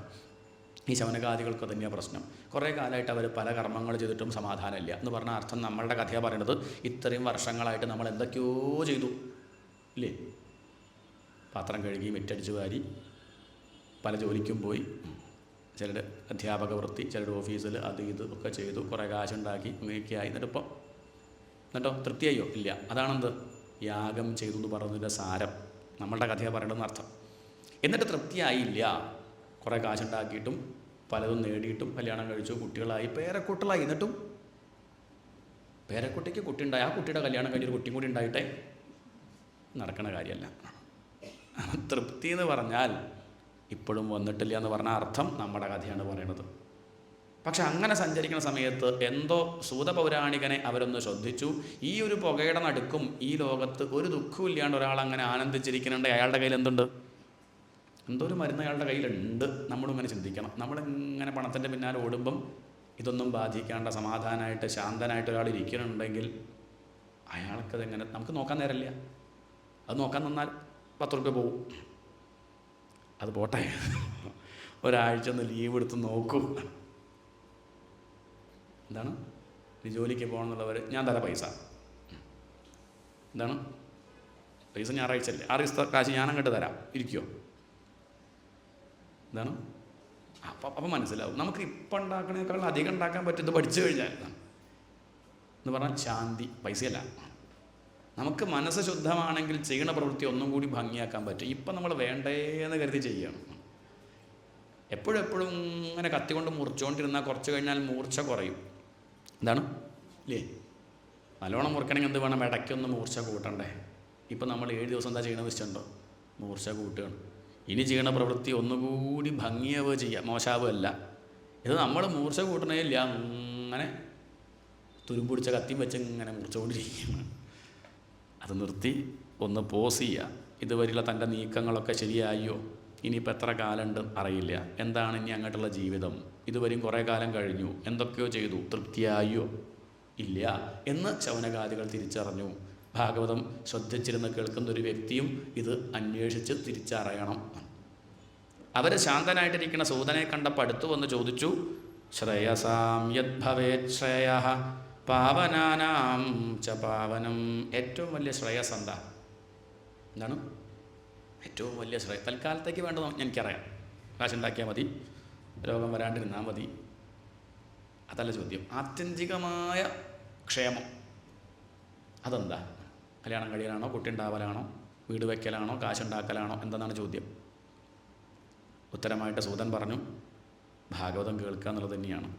Speaker 1: ഈ ശവനകാദികൾക്ക് തന്നെയാണ് പ്രശ്നം. കുറേ കാലമായിട്ട് അവർ പല കർമ്മങ്ങൾ ചെയ്തിട്ടും സമാധാനമില്ല എന്ന് പറഞ്ഞ അർത്ഥം നമ്മളുടെ കഥയാണ് പറയുന്നത്. ഇത്രയും വർഷങ്ങളായിട്ട് നമ്മൾ എന്തൊക്കെയോ ചെയ്തു ഇല്ലേ? പാത്രം കഴുകി, മിറ്റടിച്ചു വാരി, പല ജോലിക്കും പോയി, ചിലർ അധ്യാപക വൃത്തി, ചിലർ ഓഫീസിൽ അത് ഇത് ഒക്കെ ചെയ്തു, കുറേ കാശുണ്ടാക്കി, ഇങ്ങനെയൊക്കെ ആയി. എന്നിട്ടോ തൃപ്തിയായോ? ഇല്ല. അതാണെന്ത്? യാഗം ചെയ്തു എന്ന് പറയുന്നതിൻ്റെ സാരം. നമ്മളുടെ കഥയാണ് പറയേണ്ടതെന്ന് അർത്ഥം. എന്നിട്ട് തൃപ്തിയായില്ല. കുറേ കാശുണ്ടാക്കിയിട്ടും പലതും നേടിയിട്ടും കല്യാണം കഴിച്ചു, കുട്ടികളായി, പേരക്കുട്ടികളായി. എന്നിട്ടും പേരക്കുട്ടിക്ക് കുട്ടി ഉണ്ടായി, ആ കുട്ടിയുടെ കല്യാണം കഴിഞ്ഞൊരു കുട്ടിയും കൂടി ഉണ്ടായിട്ടേ നടക്കണ കാര്യമല്ല. തൃപ്തി എന്ന് പറഞ്ഞാൽ ഇപ്പോഴും വന്നിട്ടില്ല എന്ന് പറഞ്ഞ അർത്ഥം നമ്മുടെ കഥയാണ് പറയണത്. പക്ഷെ അങ്ങനെ സഞ്ചരിക്കുന്ന സമയത്ത് എന്തോ സൂതപൗരാണികനെ അവരൊന്ന് ശ്രദ്ധിച്ചു. ഈ ഒരു പുകയുടെ നടുക്കും ഈ ലോകത്ത് ഒരു ദുഃഖവും ഇല്ലാണ്ട് ഒരാളങ്ങനെ ആനന്ദിച്ചിരിക്കുന്നുണ്ട്. അയാളുടെ കയ്യിൽ എന്തുണ്ട്? എന്തോ ഒരു മരുന്ന് അയാളുടെ കയ്യിലുണ്ട്. നമ്മളിങ്ങനെ ചിന്തിക്കണം. നമ്മളിങ്ങനെ പണത്തിൻ്റെ പിന്നാലെ ഓടുമ്പം ഇതൊന്നും ബാധിക്കാണ്ട സമാധാനമായിട്ട് ശാന്തനായിട്ട് ഒരാൾ ഇരിക്കുന്നുണ്ടെങ്കിൽ അയാൾക്കതെങ്ങനെ നമുക്ക് നോക്കാൻ നേരമില്ല. അത് നോക്കാൻ നിന്നാൽ 10 രൂപ പോവും. അത് പോട്ടെ, ഒരാഴ്ച ഒന്ന് ലീവ് എടുത്ത് നോക്കൂ. എന്താണ്? ജോലിക്ക് പോകണമെന്നുള്ളവർ ഞാൻ തരാം പൈസ. എന്താണ്? പൈസ ഞായറാഴ്ച അല്ലേ, 6 ദിവസത്തെ കാശ് ഞാനങ്ങോട്ട് തരാം, ഇരിക്കുമോ? എന്താണ്? അപ്പം മനസ്സിലാവും നമുക്ക് ഇപ്പം ഉണ്ടാക്കണേക്കാൾ അധികം ഉണ്ടാക്കാൻ പറ്റുന്നത് പഠിച്ചു കഴിഞ്ഞാൽ എന്ന് പറഞ്ഞാൽ ശാന്തി. പൈസയല്ല. നമുക്ക് മനസ്സ് ശുദ്ധമാണെങ്കിൽ ചെയ്യുന്ന പ്രവൃത്തി ഒന്നും കൂടി ഭംഗിയാക്കാൻ പറ്റും. ഇപ്പം നമ്മൾ വേണ്ടേന്ന് കരുതി ചെയ്യണം. എപ്പോഴും ഇങ്ങനെ കത്തിക്കൊണ്ട് മുറിച്ചുകൊണ്ടിരുന്നാൽ കുറച്ച് കഴിഞ്ഞാൽ മൂർച്ച കുറയും. എന്താണ് ഇല്ലേ? നല്ലോണം മുറിക്കണമെങ്കിൽ എന്ത് വേണം? ഇടയ്ക്കൊന്ന് മൂർച്ച കൂട്ടണ്ടേ? ഇപ്പം നമ്മൾ 7 ദിവസം എന്താ ചെയ്യണമെന്ന് വെച്ചിട്ടുണ്ടോ? മൂർച്ച കൂട്ടുകയാണ്. ഇനി ചെയ്യണ പ്രവൃത്തി ഒന്നുകൂടി ഭംഗിയാവുക ചെയ്യുക, മോശാവുകയല്ല. ഇത് നമ്മൾ മൂർച്ച കൂട്ടണേയില്ല, അങ്ങനെ തുരുമ്പിടിച്ച കത്തിയും വെച്ച് ഇങ്ങനെ മുറിച്ചുകൊണ്ടിരിക്കുകയാണ്. അത് നിർത്തി ഒന്ന് പോസ് ചെയ്യുക. ഇതുവരെയുള്ള തൻ്റെ നീക്കങ്ങളൊക്കെ ശരിയായോ? ഇനിയിപ്പോൾ എത്ര കാലമുണ്ട് അറിയില്ല. എന്താണ് ഇനി അങ്ങോട്ടുള്ള ജീവിതം? ഇതുവരെയും കുറേ കാലം കഴിഞ്ഞു, എന്തൊക്കെയോ ചെയ്തു, തൃപ്തിയായോ? ഇല്ല എന്ന് ശൗനകാദികൾ തിരിച്ചറിഞ്ഞു. ഭാഗവതം ശ്രദ്ധിച്ചിരുന്ന് കേൾക്കുന്നൊരു വ്യക്തിയും ഇത് അന്വേഷിച്ച് തിരിച്ചറിയണം. അവർ ശാന്തനായിട്ടിരിക്കുന്ന സൂതനെ കണ്ടപ്പോൾ അടുത്തു വന്ന് ചോദിച്ചു, ശ്രേയസാം യത് ഭവേത് ശ്രേയഃ പാവനാനാം ച പാവനം. ഏറ്റവും വലിയ ശ്രേയസ് എന്താ? എന്താണ് ഏറ്റവും വലിയ ശ്രേയസ്? തൽക്കാലത്തേക്ക് വേണ്ടത് എനിക്കറിയാം. കാശുണ്ടാക്കിയാൽ മതി, രോഗം വരാണ്ടിരുന്നാൽ മതി, അതല്ല ചോദ്യം. ആത്യന്തികമായ ക്ഷേമം അതെന്താ? കല്യാണം കഴിയലാണോ, കുട്ടി ഉണ്ടാവലാണോ, വീട് വയ്ക്കലാണോ, കാശുണ്ടാക്കലാണോ? എന്തെന്നാണ് ചോദ്യം. ഉത്തരമായിട്ട് സൂതൻ പറഞ്ഞു, ഭാഗവതം കേൾക്കുക എന്നുള്ളത് തന്നെയാണ്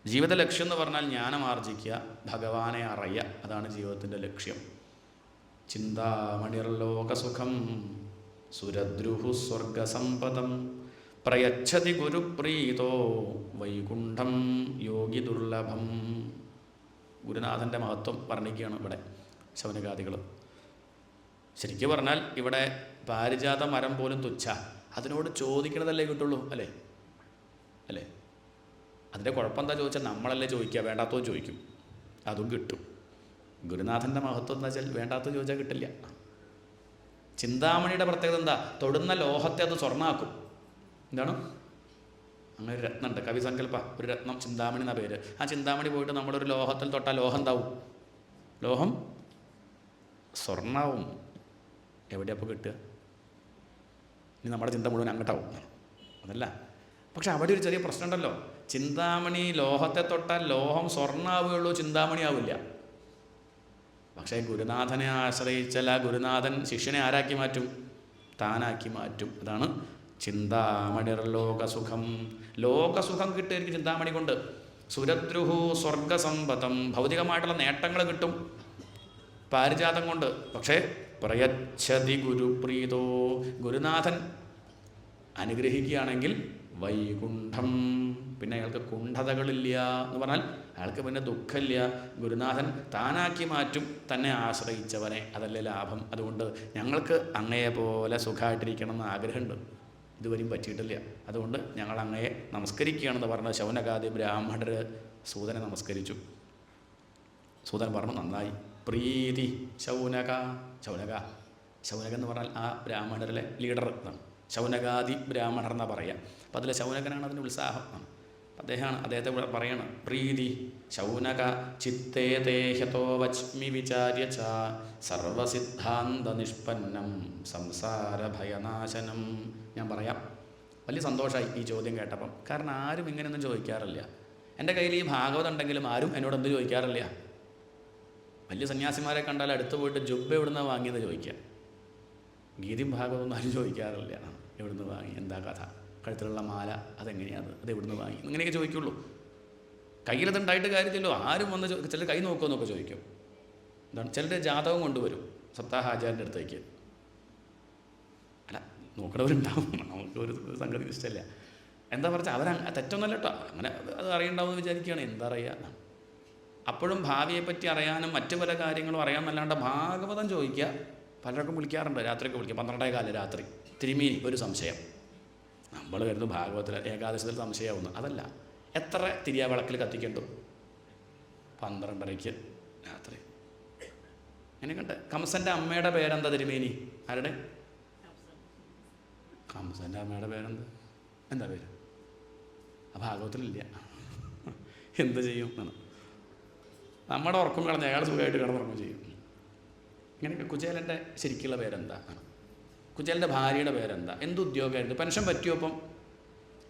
Speaker 1: ജീവിത ലക്ഷ്യം. എന്ന് പറഞ്ഞാൽ ജ്ഞാനം ആർജിക്കുക, ഭഗവാനെ അറിയുക, അതാണ് ജീവിതത്തിൻ്റെ ലക്ഷ്യം. ചിന്താമണിർലോകസുഖം സുരദ്രുഹു സ്വർഗസമ്പദം പ്രയച്ഛതി ഗുരുപ്രീതോ വൈകുണ്ഠം യോഗി ദുർലഭം. ഗുരുനാഥൻ്റെ മഹത്വം വർണ്ണിക്കുകയാണ് ഇവിടെ ശൗനകാദികൾ. ശരിക്കും പറഞ്ഞാൽ ഇവിടെ പാരിജാത മരം പോലും തുച്ഛ, അതിനോട് ചോദിക്കണതല്ലേ കിട്ടുള്ളൂ, അല്ലേ? അതിൻ്റെ കുഴപ്പം എന്താ ചോദിച്ചാൽ നമ്മളല്ലേ ചോദിക്കുക, വേണ്ടാത്തോ ചോദിക്കും, അതും കിട്ടും. ഗുരുനാഥൻ്റെ മഹത്വം എന്താ വെച്ചാൽ വേണ്ടാത്തത് ചോദിച്ചാൽ കിട്ടില്ല. ചിന്താമണിയുടെ പ്രത്യേകത എന്താ? തൊടുന്ന ലോഹത്തെ അത് സ്വർണ്ണമാക്കും. എന്താണ്? അങ്ങനെ ഒരു രത്നമുണ്ട്, കവിസങ്കല്പ ഒരു രത്നം, ചിന്താമണി എന്ന പേര്. ആ ചിന്താമണി പോയിട്ട് നമ്മളൊരു ലോഹത്തിൽ തൊട്ടാൽ ലോഹം എന്താവും? ലോഹം സ്വർണ്ണാവും. എവിടെയപ്പോൾ കിട്ടുക? ഇനി നമ്മുടെ ചിന്ത മുഴുവൻ അങ്ങോട്ടാവും. അതല്ല, പക്ഷെ അവിടെ ഒരു ചെറിയ പ്രശ്നമുണ്ടല്ലോ. ചിന്താമണി ലോഹത്തെ തൊട്ടാൽ ലോഹം സ്വർണ്ണാവുകയുള്ളൂ, ചിന്താമണി ആവില്ല. പക്ഷേ ഗുരുനാഥനെ ആശ്രയിച്ചാൽ ആ ഗുരുനാഥൻ ശിഷ്യനെ ആരാക്കി മാറ്റും? താനാക്കി മാറ്റും. അതാണ് ചിന്താമണിർ ലോകസുഖം. ലോകസുഖം കിട്ടുമായിരിക്കും ചിന്താമണി കൊണ്ട്. സുരദ്രുഹു സ്വർഗസമ്പതം, ഭൗതികമായിട്ടുള്ള നേട്ടങ്ങൾ കിട്ടും പാരിജാതം കൊണ്ട്. പക്ഷേ പ്രയച്ഛതി ഗുരുപ്രീതോ, ഗുരുനാഥൻ അനുഗ്രഹിക്കുകയാണെങ്കിൽ വൈകുണ്ഠം, പിന്നെ അയാൾക്ക് കുണ്ഠതകളില്ല എന്ന് പറഞ്ഞാൽ അയാൾക്ക് പിന്നെ ദുഃഖമില്ല. ഗുരുനാഥൻ താനാക്കി മാറ്റും തന്നെ ആശ്രയിച്ചവനെ. അതല്ലേ ലാഭം. അതുകൊണ്ട് ഞങ്ങൾക്ക് അങ്ങയെ പോലെ സുഖമായിട്ടിരിക്കണം എന്ന് ആഗ്രഹമുണ്ട്, ഇതുവരെയും പറ്റിയിട്ടില്ല. അതുകൊണ്ട് ഞങ്ങൾ അങ്ങയെ നമസ്കരിക്കുകയാണെന്ന് പറഞ്ഞ ശൗനകാദി ബ്രാഹ്മണർ സൂതനെ നമസ്കരിച്ചു. സൂതൻ പറഞ്ഞു, നന്നായി. പ്രീതി ശൗനക. ശൗനക എന്ന് പറഞ്ഞാൽ ആ ബ്രാഹ്മണരിലെ ലീഡർ എന്നാണ്. ശൗനകാദി ബ്രാഹ്മണർ എന്നാണ് പറയുക. അപ്പം അതിലെ ശൗനകനാണ് അതിൻ്റെ ഉത്സാഹം. അദ്ദേഹത്തെ പറയണം, പ്രീതി ശൗനക ചിത്തേ തേഹ്യതോ വച്മി വിചാര്യ ച സർവസിദ്ധാന്ത നിഷ്പന്നം സംസാര ഭയനാശനം. ഞാൻ പറയാം, വലിയ സന്തോഷമായി ഈ ചോദ്യം കേട്ടപ്പം. കാരണം ആരും ഇങ്ങനെയൊന്നും ചോദിക്കാറില്ല. എൻ്റെ കയ്യിൽ ഈ ഭാഗവതം ഉണ്ടെങ്കിലും ആരും എന്നോട് എന്ത് ചോദിക്കാറില്ല. വലിയ സന്യാസിമാരെ കണ്ടാൽ അടുത്ത് പോയിട്ട് ജുബ്ബ എവിടുന്നാണ് വാങ്ങിയെന്ന് ചോദിക്കുക. ഗീതിയും ഭാഗവതം ആരും ചോദിക്കാറില്ല. എവിടുന്ന് വാങ്ങി, എന്താ കഥ, കഴുത്തിലുള്ള മാല അതെങ്ങനെയാണ്, അത് എവിടുന്ന് വാങ്ങി, ഇങ്ങനെയൊക്കെ ചോദിക്കുള്ളൂ. കയ്യിലതുണ്ടായിട്ട് കാര്യത്തില്ലോ. ആരും വന്ന് ചിലർ കൈ നോക്കുമെന്നൊക്കെ ചോദിക്കും. എന്താണ്, ചിലരുടെ ജാതകം കൊണ്ടുവരും സപ്താഹാചാര്യൻ്റെ അടുത്തേക്ക്. അല്ല, നോക്കണവരുണ്ടാവും, നമുക്ക് ഒരു സംഗതി ഇഷ്ടമല്ല. എന്താ പറഞ്ഞാൽ തെറ്റൊന്നുമല്ല കേട്ടോ, അങ്ങനെ അത് അറിയണ്ടാവുമെന്ന് വിചാരിക്കുകയാണ്. എന്താ അറിയുക, അപ്പോഴും ഭാവിയെപ്പറ്റി അറിയാനും മറ്റു പല കാര്യങ്ങളും അറിയാമെന്നല്ലാണ്ട് ഭാഗവതം ചോദിക്കുക പലർക്കും വിളിക്കാറുണ്ട്. രാത്രിയൊക്കെ വിളിക്കുക, 12:15 രാത്രി. തിരുമേനി ഒരു സംശയം. നമ്മൾ കരുതും ഭാഗവതത്തിൽ ഏകാദശത്തിൽ സംശയമാവുന്നു. അതല്ല, എത്ര തിരിയാവിളക്കിൽ കത്തിക്കണ്ടു? 12:30 രാത്രി. എന്നെ കണ്ട് കംസൻ്റെ അമ്മയുടെ പേരെന്താ തിരുമേനി? ആരുടെ? കംസൻ്റെ അമ്മയുടെ പേരെന്താ? എന്താ പേര്? ആ ഭാഗവതത്തിലില്ല. എന്ത് ചെയ്യും? നമ്മുടെ ഉറക്കം കളഞ്ഞ് അയാൾ സുഖമായിട്ട് കിടന്നുറങ്ങും ചെയ്യും. ഇങ്ങനെയൊക്കെ. കുചേലൻ്റെ ശരിക്കുള്ള പേരെന്താ? കുചേലൻ്റെ ഭാര്യയുടെ പേരെന്താ? എന്തുദ്യോഗമായിരുന്നു? പെൻഷൻ പറ്റിയോ? അപ്പം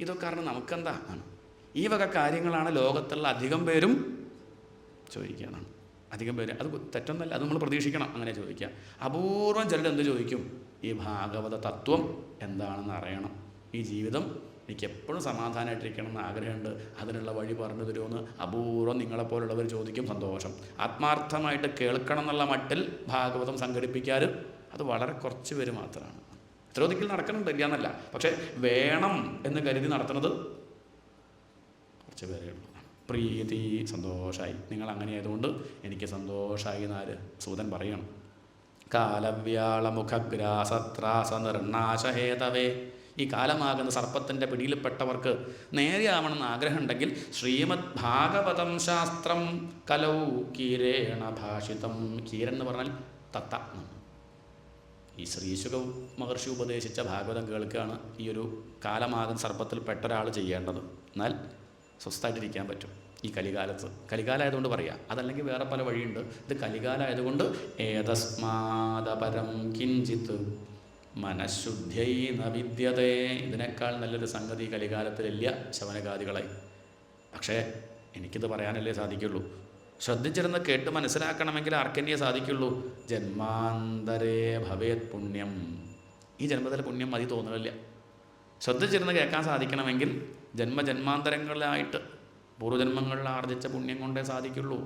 Speaker 1: ഇതൊക്കെ കാരണം നമുക്കെന്താ ആണ്. ഈ വക കാര്യങ്ങളാണ് ലോകത്തുള്ള അധികം പേരും ചോദിക്കാനാണ്. അധികം പേര് അത് തെറ്റൊന്നല്ല, അത് നമ്മൾ പ്രതീക്ഷിക്കണം അങ്ങനെ ചോദിക്കുക. അപൂർവം ചിലർ എന്ത് ചോദിക്കും? ഈ ഭാഗവത തത്വം എന്താണെന്ന് അറിയണം. ഈ ജീവിതം എനിക്ക് എപ്പോഴും സമാധാനമായിട്ടിരിക്കണം എന്ന് ആഗ്രഹമുണ്ട്, അതിനുള്ള വഴി പറഞ്ഞു തരുമെന്ന് അപൂർവം നിങ്ങളെപ്പോലുള്ളവർ ചോദിക്കും. സന്തോഷം. ആത്മാർത്ഥമായിട്ട് കേൾക്കണം എന്നുള്ള മട്ടിൽ ഭാഗവതം സംഘടിപ്പിക്കാറ് അത് വളരെ കുറച്ച് പേര് മാത്രമാണ്. എത്രയൊതിക്കൽ നടക്കുന്നുണ്ട്, ഇല്ല എന്നല്ല. പക്ഷേ വേണം എന്ന് കരുതി നടത്തുന്നത് കുറച്ച് പേരേ ഉള്ളൂ. പ്രീതി, സന്തോഷമായി. നിങ്ങൾ അങ്ങനെ ആയതുകൊണ്ട് എനിക്ക് സന്തോഷമായി എന്നാല് സൂതൻ പറയണം. കാലവ്യാളമുഖഗ്രാസത്രാസ നിർണാശഹേതവേ. ഈ കാലമാകുന്ന സർപ്പത്തിൻ്റെ പിടിയിൽപ്പെട്ടവർക്ക് നേരെയാവണമെന്ന് ആഗ്രഹമുണ്ടെങ്കിൽ ശ്രീമദ് ഭാഗവതം ശാസ്ത്രം കലൗ കീരേണ ഭാഷിതം. കീരൻ എന്ന് പറഞ്ഞാൽ തത്ത. ഈ ശ്രീശുക മഹർഷി ഉപദേശിച്ച ഭാഗവതം കേൾക്കുകയാണ് ഈ ഒരു കാലമാകുന്ന സർപ്പത്തിൽ പെട്ട ഒരാൾ ചെയ്യേണ്ടത്. എന്നാൽ സ്വസ്ഥമായിട്ടിരിക്കാൻ പറ്റും ഈ കലികാലത്ത്. കലികാലമായതുകൊണ്ട് പറയാം, അതല്ലെങ്കിൽ വേറെ പല വഴിയുണ്ട്. ഇത് കലികാലമായതുകൊണ്ട് ഏതസ്മാദപരം കിഞ്ചിത്ത് മനഃശുദ്ധ്യൈ ന വിദ്യതേ. ഇതിനേക്കാൾ നല്ലൊരു സംഗതി കലികാലത്തിലില്ല ശവനകാദികളെ. പക്ഷേ എനിക്കിത് പറയാനല്ലേ സാധിക്കുള്ളൂ. ശ്രദ്ധിച്ചിരുന്ന് കേട്ട് മനസ്സിലാക്കണമെങ്കിൽ ആർക്കെന്നെ സാധിക്കുള്ളൂ. ജന്മാന്തരേ ഭവേത് പുണ്യം. ഈ ജന്മത്തിലെ പുണ്യം മതി തോന്നുന്നില്ല. ശ്രദ്ധിച്ചിരുന്ന് കേൾക്കാൻ സാധിക്കണമെങ്കിൽ ജന്മജന്മാന്തരങ്ങളിലായിട്ട് പൂർവ്വജന്മങ്ങളിൽ ആർജിച്ച പുണ്യം കൊണ്ടേ സാധിക്കുള്ളൂ.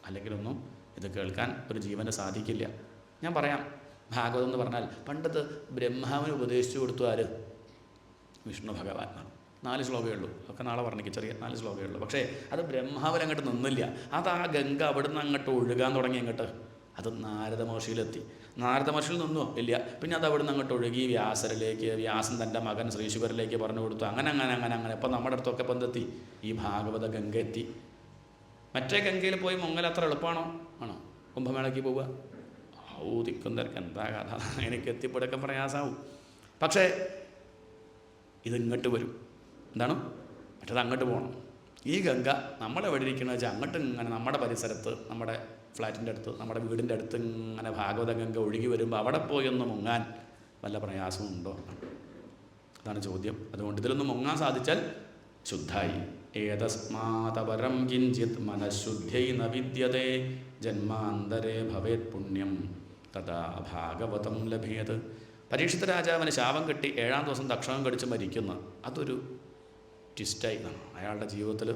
Speaker 1: അല്ലെങ്കിലൊന്നും ഇത് കേൾക്കാൻ ഒരു ജീവന് സാധിക്കില്ല. ഞാൻ പറയാം, ഭാഗവതം എന്ന് പറഞ്ഞാൽ പണ്ടത്ത് ബ്രഹ്മാവിന് ഉപദേശിച്ചു കൊടുത്തു ആര്? വിഷ്ണു ഭഗവാനാണ്. 4 ശ്ലോകമേ ഉള്ളൂ. ഒക്കെ നാളെ പറഞ്ഞിരിക്കും, ചെറിയ 4 ശ്ലോകമേ ഉള്ളൂ. പക്ഷേ അത് ബ്രഹ്മാവിൽ അങ്ങോട്ട് നിന്നില്ല. അത് ആ ഗംഗ അവിടുന്ന് അങ്ങോട്ട് ഒഴുകാൻ തുടങ്ങി. അങ്ങോട്ട് അത് നാരദ മഹർഷിയിലെത്തി. നാരദ മഹർഷിയിൽ നിന്നോ ഇല്ല, പിന്നെ അത് അവിടുന്ന് അങ്ങോട്ട് ഒഴുകി വ്യാസരിലേക്ക്. വ്യാസൻ തൻ്റെ മകൻ ശ്രീശുകരിലേക്ക് പറഞ്ഞു കൊടുത്തു. അങ്ങനെ ഇപ്പം നമ്മുടെ അടുത്തൊക്കെ എന്തെത്തി? ഈ ഭാഗവത ഗംഗ എത്തി. മറ്റേ ഗംഗയിൽ പോയി മുങ്ങൽ അത്ര എളുപ്പമാണോ? ആണോ? കുംഭമേളയ്ക്ക് പോവുക, ഊതിക്കും തിരക്ക്, എന്താ കഥ, എനിക്ക് എത്തിപ്പെടൊക്കെ പ്രയാസമാവും. പക്ഷേ ഇതിങ്ങോട്ട് വരും. എന്താണ്? മറ്റേത് അങ്ങോട്ട് പോകണം. ഈ ഗംഗ നമ്മളെവിടെ ഇരിക്കണമെന്ന് വെച്ചാൽ അങ്ങോട്ട് ഇങ്ങനെ നമ്മുടെ പരിസരത്ത്, നമ്മുടെ ഫ്ലാറ്റിൻ്റെ അടുത്ത്, നമ്മുടെ വീടിൻ്റെ അടുത്ത് ഇങ്ങനെ ഭാഗവത ഗംഗ ഒഴുകി വരുമ്പോൾ അവിടെ പോയി ഒന്ന് മുങ്ങാൻ വല്ല പ്രയാസമുണ്ടോ? അതാണ് ചോദ്യം. അതുകൊണ്ട് ഇതിലൊന്നും മുങ്ങാൻ സാധിച്ചാൽ ശുദ്ധായി. ഏതസ്മാതപരം കിഞ്ചിത് മനഃശുദ്ധ്യൈ ന വിദ്യതേ ജന്മാന്തരേ ഭവേത് പുണ്യം തഥാ ഭാഗവതം ലഭ്യത്. പരീക്ഷിത രാജാവിന് ശാപം കിട്ടി 7-ാം ദിവസം തക്ഷകം കടിച്ച് മരിക്കുന്ന അതൊരു ട്വിസ്റ്റായി അയാളുടെ ജീവിതത്തിൽ.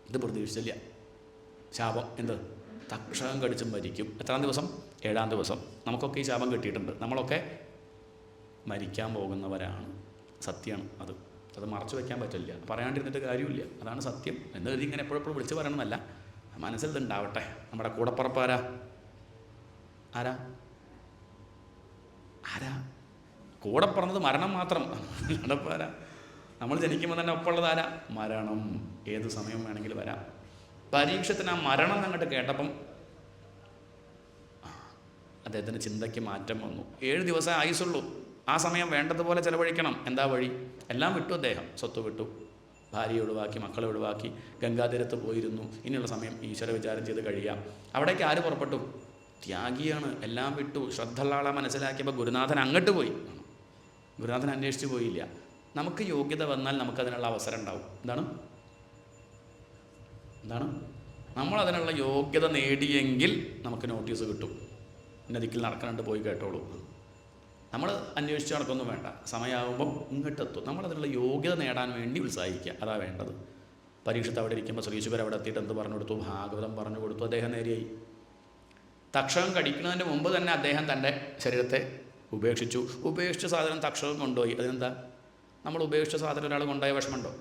Speaker 1: ഇത് പ്രതീക്ഷിച്ചില്ല. ശാപം എന്ത്? തക്ഷകം കടിച്ച് മരിക്കും. എത്രാം ദിവസം? 7-ാം ദിവസം. നമുക്കൊക്കെ ഈ ശാപം കിട്ടിയിട്ടുണ്ട്. നമ്മളൊക്കെ മരിക്കാൻ പോകുന്നവരാണ്. സത്യമാണ് അത്. അത് മറച്ചു വയ്ക്കാൻ പറ്റില്ല. പറയാണ്ടിരുന്നിട്ട് കാര്യമില്ല. അതാണ് സത്യം. എന്നത് ഇങ്ങനെ എപ്പോഴെപ്പോഴും വിളിച്ച് പറയണമെന്നല്ല, മനസ്സിൽ ഇതുണ്ടാവട്ടെ. നമ്മുടെ കൂടപ്പുറപ്പാരാ? ആരാ ആരാ കൂടെ പറഞ്ഞത്? മരണം മാത്രം. നടപ്പാരാ? നമ്മൾ ജനിക്കുമ്പോൾ തന്നെ ഒപ്പമുള്ളത് ആരാ? മരണം. ഏത് സമയം വേണമെങ്കിലും വരാം. പരീക്ഷത്തിന് ആ മരണം അങ്ങോട്ട് കേട്ടപ്പം അദ്ദേഹത്തിൻ്റെ ചിന്തയ്ക്ക് മാറ്റം വന്നു. 7 ദിവസം ആയുസുള്ളൂ. ആ സമയം വേണ്ടതുപോലെ ചിലവഴിക്കണം. എന്താ വഴി? എല്ലാം വിട്ടു. അദ്ദേഹം സ്വത്ത് വിട്ടു, ഭാര്യയെ ഒഴിവാക്കി, മക്കളെ ഒഴിവാക്കി, ഗംഗാതീരത്ത് പോയിരുന്നു. ഇനിയുള്ള സമയം ഈശ്വര വിചാരം ചെയ്ത് കഴിയാം. അവിടേക്ക് ആര് പുറപ്പെട്ടു? ത്യാഗിയാണ്. എല്ലാം വിട്ടു. ശ്രദ്ധയുള്ള ആളെ മനസ്സിലാക്കിയപ്പോൾ ഗുരുനാഥൻ അങ്ങോട്ട് പോയി. ഗുരുനാഥൻ അന്വേഷിച്ച് പോയില്ല. നമുക്ക് യോഗ്യത വന്നാൽ നമുക്കതിനുള്ള അവസരം ഉണ്ടാവും. എന്താണ് നമ്മളതിനുള്ള യോഗ്യത നേടിയെങ്കിൽ നമുക്ക് നോട്ടീസ് കിട്ടും. ഇന്ന ദിക്കിൽ നടക്കാണ്ട് പോയി കേട്ടോളൂ. നമ്മൾ അന്വേഷിച്ച് നടക്കൊന്നും വേണ്ട. സമയമാകുമ്പം ഇങ്ങോട്ടെത്തും. നമ്മളതിനുള്ള യോഗ്യത നേടാൻ വേണ്ടി ഉത്സാഹിക്കുക. അതാ വേണ്ടത്. പരീക്ഷത്ത് അവിടെ ഇരിക്കുമ്പോൾ ശ്രീശുഖർ അവിടെ എത്തിയിട്ട് എന്ത് പറഞ്ഞു കൊടുത്തു? ഭാഗവതം പറഞ്ഞു കൊടുത്തു. അദ്ദേഹം നേരെയായി. തക്ഷകം കടിക്കുന്നതിന് മുമ്പ് തന്നെ അദ്ദേഹം തൻ്റെ ശരീരത്തെ ഉപേക്ഷിച്ചു. ഉപേക്ഷിച്ച സാധനം തക്ഷകം കൊണ്ടുപോയി. അതിനെന്താ? നമ്മൾ ഉപേക്ഷിച്ച സാധനം ഒരാൾ കൊണ്ടുപോയ വിഷമമുണ്ടോ?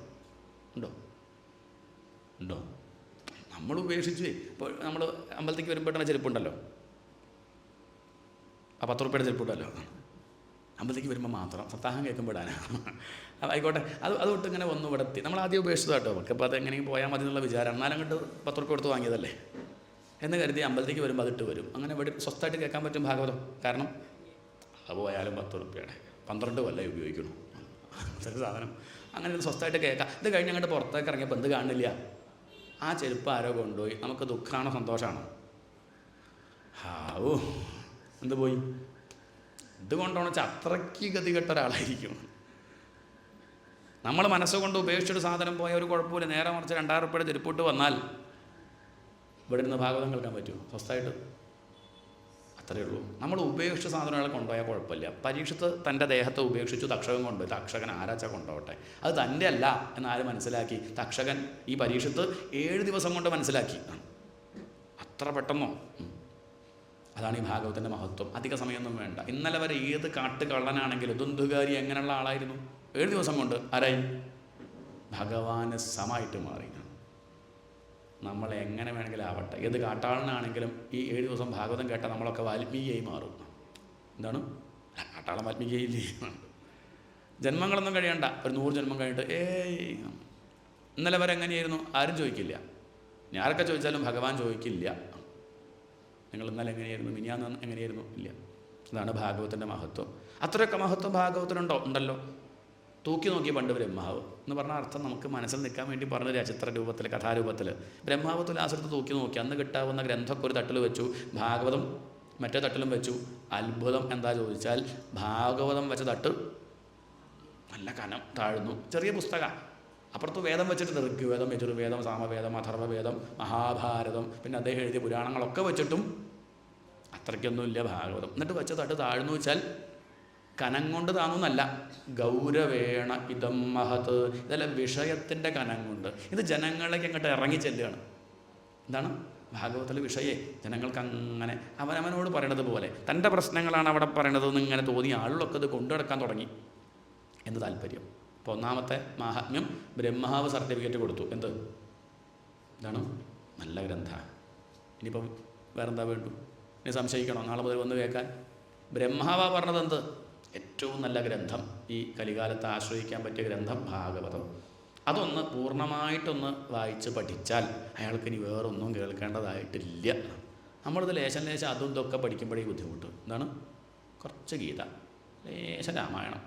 Speaker 1: ഉണ്ടോ? നമ്മൾ ഉപേക്ഷിച്ചു. ഇപ്പോൾ നമ്മൾ അമ്പലത്തേക്ക് വരുമ്പോഴാണ് ചെരുപ്പുണ്ടല്ലോ, ആ 10 രൂപയുടെ ചെരുപ്പുണ്ടല്ലോ, അമ്പലത്തേക്ക് വരുമ്പോൾ മാത്രം സപ്താഹം കേൾക്കുമ്പോഴാണ്. ആയിക്കോട്ടെ, അത് തൊട്ട് ഇങ്ങനെ വന്നു ഇവിടെത്തി. നമ്മൾ ആദ്യം ഉപേക്ഷിച്ചത് കേട്ടോ. നമുക്കിപ്പോൾ അത് എങ്ങനെയും പോയാൽ മതി എന്നുള്ള വിചാരം. എന്നാലും അങ്ങോട്ട് 10 രൂപ കൊടുത്ത് വാങ്ങിയതല്ലേ എന്ന് കരുതി അമ്പലത്തേക്ക് വരുമ്പോൾ അതിട്ട് വരും. അങ്ങനെ ഇവിടെ സ്വസ്ഥമായിട്ട് കേൾക്കാൻ പറ്റും ഭാഗവതം. കാരണം അത് പോയാലും 10 രൂപയുടെ 12 കൊല്ലം ഉപയോഗിക്കണം അതൊരു സാധനം. അങ്ങനെ ഇത് സ്വസ്ഥമായിട്ട് കേൾക്കാം. ഇത് കഴിഞ്ഞ് അങ്ങോട്ട് പുറത്തേക്ക് ഇറങ്ങിയപ്പോൾ എന്ത് കാണില്ല? ആ ചെരുപ്പ് ആരോ കൊണ്ടുപോയി. നമുക്ക് ദുഃഖമാണോ സന്തോഷമാണോ? ഹാവൂ, എന്ത് പോയി? ഇത് കൊണ്ടുപോകണം വെച്ചാൽ അത്രയ്ക്ക് ഗതികെട്ട ഒരാളായിരിക്കും. നമ്മൾ മനസ്സുകൊണ്ട് ഉപേക്ഷിച്ചൊരു സാധനം പോയ ഒരു കുഴപ്പമില്ല. നേരെ മറിച്ച് 2000 രൂപയുടെ ചെരുപ്പിട്ട് വന്നാൽ ഇവിടെ നിന്ന് ഭാഗവതം കേൾക്കാൻ പറ്റുമോ സ്വസ്ഥമായിട്ട്? അത്രയേ ഉള്ളൂ. നമ്മൾ ഉപേക്ഷിച്ച സാധനങ്ങളെ കൊണ്ടുപോയാൽ കുഴപ്പമില്ല. പരീക്ഷത്ത് തൻ്റെ ദേഹത്തെ ഉപേക്ഷിച്ചു, തക്ഷകൻ കൊണ്ടുപോയി. തക്ഷകൻ ആരാച്ചാ കൊണ്ടുപോകട്ടെ, അത് തൻ്റെ അല്ല എന്നാര് മനസ്സിലാക്കി? തക്ഷകൻ ഈ പരീക്ഷത്ത് 7 ദിവസം കൊണ്ട് മനസ്സിലാക്കി. അത്ര പെട്ടെന്നോ? അതാണ് ഈ ഭാഗവതത്തിൻ്റെ മഹത്വം. അധിക സമയമൊന്നും വേണ്ട. ഇന്നലെ വരെ ഏത് കാട്ടുകള്ളനാണെങ്കിലും ദുന്ധുകാരി എങ്ങനെയുള്ള ആളായിരുന്നു? 7 ദിവസം കൊണ്ട് ആരായി? ഭഗവാന് സമമായിട്ട് മാറി. നമ്മൾ എങ്ങനെ വേണമെങ്കിലും ആവട്ടെ. ഏത് കാട്ടാളനാണെങ്കിലും ഈ 7 ദിവസം ഭാഗവതം കേട്ടാൽ നമ്മളൊക്കെ വാൽമീകിയായി മാറും. എന്താണ്? കാട്ടാളൻ വാൽമീകിയായില്ലേ? ജന്മങ്ങളൊന്നും കഴിയണ്ട. ഒരു 100 ജന്മം കഴിഞ്ഞിട്ട് ഇന്നലെ വരെ എങ്ങനെയായിരുന്നു ആരും ചോദിക്കില്ല. ഞാനൊക്കെ ചോദിച്ചാലും ഭഗവാൻ ചോദിക്കില്ല. നിങ്ങൾ ഇന്നലെ എങ്ങനെയായിരുന്നു, മിനിയാന്ന് എങ്ങനെയായിരുന്നു? ഇല്ല. അതാണ് ഭാഗവതത്തിൻ്റെ മഹത്വം. അത്രയൊക്കെ മഹത്വം ഭാഗവതത്തിനുണ്ടോ? ഉണ്ടല്ലോ. തൂക്കി നോക്കി പണ്ട് ബ്രഹ്മാവ് എന്ന് പറഞ്ഞ അർത്ഥം നമുക്ക് മനസ്സിൽ നിൽക്കാൻ വേണ്ടി പറഞ്ഞ ചിത്ര രൂപത്തിൽ, കഥാരൂപത്തിൽ. ബ്രഹ്മാവ് തുലാസുരത്ത് തൂക്കി നോക്കി. അന്ന് കിട്ടാവുന്ന ഗ്രന്ഥമൊക്കെ ഒരു തട്ടിൽ വെച്ചു, ഭാഗവതം മറ്റേ തട്ടിലും വെച്ചു. അത്ഭുതം എന്താ ചോദിച്ചാൽ ഭാഗവതം വെച്ച തട്ട് നല്ല കനം താഴ്ന്നു. ചെറിയ പുസ്തകം. അപ്പുറത്ത് വേദം വെച്ചിട്ട് ഋഗ്വേദം, യജുർവേദം, സാമവേദം, അഥർവവേദം, മഹാഭാരതം, പിന്നെ അദ്ദേഹം എഴുതിയ പുരാണങ്ങളൊക്കെ വെച്ചിട്ടും അത്രയ്ക്കൊന്നുമില്ല ഭാഗവതം. എന്നിട്ട് വെച്ച തട്ട് താഴ്ന്നു വെച്ചാൽ കനം കൊണ്ട് താന്നല്ല, ഗൗരവേണ ഇതം മഹത്. ഇതെല്ലാം വിഷയത്തിൻ്റെ കനം കൊണ്ട്. ഇത് ജനങ്ങളിലേക്ക് അങ്ങോട്ട് ഇറങ്ങി ചെല്ലുകയാണ്. എന്താണ് ഭാഗവതത്തിലെ വിഷയേ? ജനങ്ങൾക്ക് അങ്ങനെ അവനവനോട് പറയണത് പോലെ തൻ്റെ പ്രശ്നങ്ങളാണ് അവിടെ പറയണതെന്ന് ഇങ്ങനെ തോന്നിയ ആളുകളൊക്കെ ഇത് കൊണ്ടുനടക്കാൻ തുടങ്ങി എന്ന് താല്പര്യം. അപ്പോൾ ഒന്നാമത്തെ മാഹാത്മ്യം, ബ്രഹ്മാവ് സർട്ടിഫിക്കറ്റ് കൊടുത്തു. എന്താണ്? നല്ല ഗ്രന്ഥ. ഇനിയിപ്പം വേറെന്താ വേണ്ടു? ഇനി സംശയിക്കണോ? നാളെ മുതൽ വന്ന് കേൾക്കാൻ. ബ്രഹ്മാവാ പറഞ്ഞത് ഏറ്റവും നല്ല ഗ്രന്ഥം, ഈ കലികാലത്ത് ആശ്രയിക്കാൻ പറ്റിയ ഗ്രന്ഥം ഭാഗവതം. അതൊന്ന് പൂർണ്ണമായിട്ടൊന്ന് വായിച്ച് പഠിച്ചാൽ അയാൾക്ക് ഇനി വേറൊന്നും കേൾക്കേണ്ടതായിട്ടില്ല. നമ്മളിത് ലേശം അതും ഇതൊക്കെ പഠിക്കുമ്പോഴേ ബുദ്ധിമുട്ട്. എന്താണ്? കുറച്ച് ഗീത, ലേശം രാമായണം,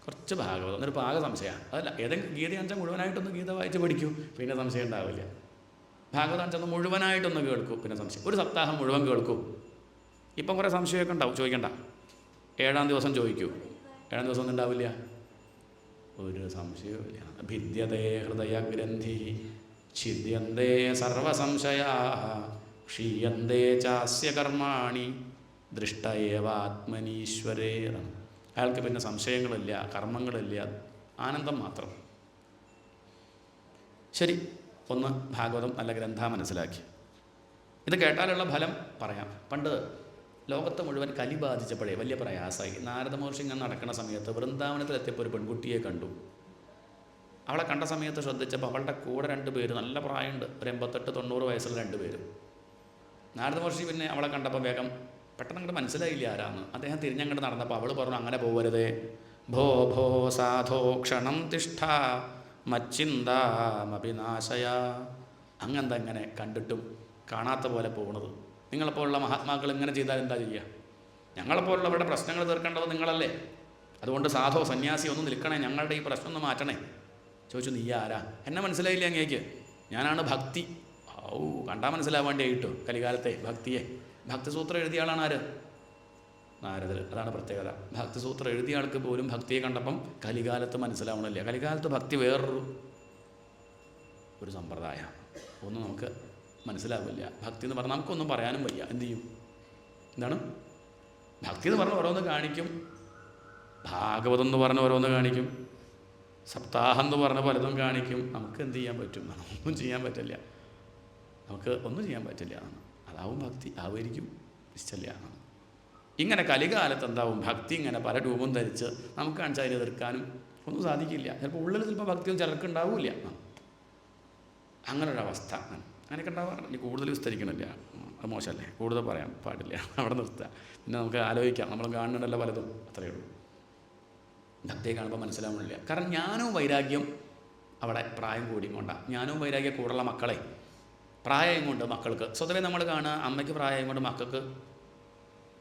Speaker 1: കുറച്ച് ഭാഗവതം, എന്നൊരു പാക സംശയമാണ്. അതല്ല, ഏതെങ്കിലും ഗീതയാണെന്ന് മുഴുവനായിട്ടൊന്ന് ഗീത വായിച്ച് പഠിക്കൂ, പിന്നെ സംശയം ഉണ്ടാവില്ല. ഭാഗവതാണെന്ന് മുഴുവനായിട്ടൊന്ന് കേൾക്കൂ, പിന്നെ സംശയം. ഒരു സപ്താഹം മുഴുവൻ കേൾക്കൂ. ഇപ്പം കുറേ സംശയമൊക്കെ ഉണ്ടാവും, ചോദിക്കണ്ട. 7-ാം ദിവസം ചോദിക്കൂ. ഏഴാം ദിവസം ഒന്നും ഉണ്ടാവില്ല, ഒരു സംശയവുമില്ല. ഭിദ്യതേ ഹൃദയഗ്രന്ഥി ഛിദ്യന്തേ സർവസംശയാ ക്ഷീയന്തേ ചാസ്യ കർമാണി ദൃഷ്ട ഏവാത്മനീശ്വരേ. അയാൾക്ക് പിന്നെ സംശയങ്ങളില്ല, കർമ്മങ്ങളില്ല, ആനന്ദം മാത്രം. ശരി, ഒന്ന് ഭാഗവതം നല്ല ഗ്രന്ഥ മനസ്സിലാക്കി. ഇത് കേട്ടാലുള്ള ഫലം പറയാം. പണ്ട് ലോകത്തെ മുഴുവൻ കലി ബാധിച്ചപ്പോഴേ വലിയ പ്രയാസമായി. നാരദ മഹർഷി ഇങ്ങനെ നടക്കുന്ന സമയത്ത് വൃന്ദാവനത്തിലെത്തിയപ്പോൾ ഒരു പെൺകുട്ടിയെ കണ്ടു. അവളെ കണ്ട സമയത്ത് ശ്രദ്ധിച്ചപ്പോൾ അവളുടെ കൂടെ 2 പേര്, നല്ല പ്രായമുണ്ട്, ഒരു 88-90 വയസ്സുള്ള 2 പേരും. നാരദ മഹർഷി പിന്നെ അവളെ കണ്ടപ്പോൾ വേഗം പെട്ടെന്ന് അങ്ങോട്ട് മനസ്സിലായില്ല ആരാന്ന്. അദ്ദേഹം തിരിഞ്ഞങ്ങോട്ട് നടന്നപ്പോൾ അവൾ പറഞ്ഞു, അങ്ങനെ പോകരുതേ, ഭോ ഭോ സാധോ ക്ഷണം തിഷ്ഠ മച്ചിന്താമഭിനാശയ. അങ്ങെന്താ ഇങ്ങനെ കണ്ടിട്ടും കാണാത്ത പോലെ പോകുന്നത്? നിങ്ങളെപ്പോലുള്ള മഹാത്മാക്കൾ ഇങ്ങനെ ചെയ്താൽ എന്താ ചെയ്യുക? ഞങ്ങളെപ്പോലുള്ളവരുടെ പ്രശ്നങ്ങൾ തീർക്കേണ്ടത് നിങ്ങളല്ലേ. അതുകൊണ്ട് സാധോ സന്യാസി ഒന്ന് നിൽക്കണേ, ഞങ്ങളുടെ ഈ പ്രശ്നം ഒന്ന് മാറ്റണേ. ചോദിച്ചു, നീ ആരാ? എന്നെ മനസ്സിലായില്ല അങ്ങേക്ക്? ഞാനാണ് ഭക്തി. കണ്ടാൽ മനസ്സിലാവേണ്ടിയായിട്ടോ കലികാലത്തെ ഭക്തിയെ. ഭക്തിസൂത്രം എഴുതിയ ആളാണ് ആര്? നാരദർ. അതാണ് പ്രത്യേകത. ഭക്തിസൂത്രം എഴുതിയ ആൾക്ക് പോലും ഭക്തിയെ കണ്ടപ്പം കലികാലത്ത് മനസ്സിലാവണില്ല. കലികാലത്ത് ഭക്തി വേറൊരു സമ്പ്രദായം. ഒന്നും നമുക്ക് മനസ്സിലാവില്ല. ഭക്തി എന്ന് പറഞ്ഞാൽ നമുക്കൊന്നും പറയാനും വയ്യ. എന്തു ചെയ്യും? എന്താണ് ഭക്തി എന്ന് പറഞ്ഞ് ഓരോന്ന് കാണിക്കും, ഭാഗവതം എന്ന് പറഞ്ഞ് ഓരോന്ന് കാണിക്കും, സപ്താഹം എന്ന് പറഞ്ഞ പലതും കാണിക്കും. നമുക്ക് എന്ത് ചെയ്യാൻ പറ്റും? ഒന്നും ചെയ്യാൻ പറ്റില്ല. നമുക്ക് ഒന്നും ചെയ്യാൻ പറ്റില്ല. അതാവും ഭക്തി, ആവുമായിരിക്കും, നിശ്ചല്ല. ഇങ്ങനെ കലികാലത്ത് എന്താവും? ഭക്തി ഇങ്ങനെ പല രൂപം ധരിച്ച് നമുക്ക് കാണിച്ചാൽ അതിനെ എതിർക്കാനും ഒന്നും സാധിക്കില്ല. ചിലപ്പോൾ ഉള്ളിൽ ചിലപ്പോൾ ഭക്തിയൊന്നും ചിലർക്ക് ഉണ്ടാവില്ല. അങ്ങനൊരവസ്ഥ അങ്ങനെയൊക്കെ ഉണ്ടാവാറുണ്ട്. ഇനി കൂടുതൽ വിസ്തരിക്കണില്ല, അത് മോശമല്ലേ, കൂടുതൽ പറയാൻ പാടില്ല, അവിടെ നിർത്തുക. പിന്നെ നമുക്ക് ആലോചിക്കാം, നമ്മൾ കാണുന്നുണ്ടല്ലോ പലതും, അത്രയേ ഉള്ളൂ. ഭക്തിയെ കാണുമ്പോൾ മനസ്സിലാവുന്നില്ല. കാരണം ജ്ഞാനവും വൈരാഗ്യം അവിടെ പ്രായം കൂടിയും കൊണ്ടാണ്. ജ്ഞാനവും വൈരാഗ്യം കൂടുള്ള മക്കളെ പ്രായം കൊണ്ട് മക്കൾക്ക് സ്വതവേ നമ്മൾ കാണുക, അമ്മയ്ക്ക് പ്രായം കൊണ്ട് മക്കൾക്ക്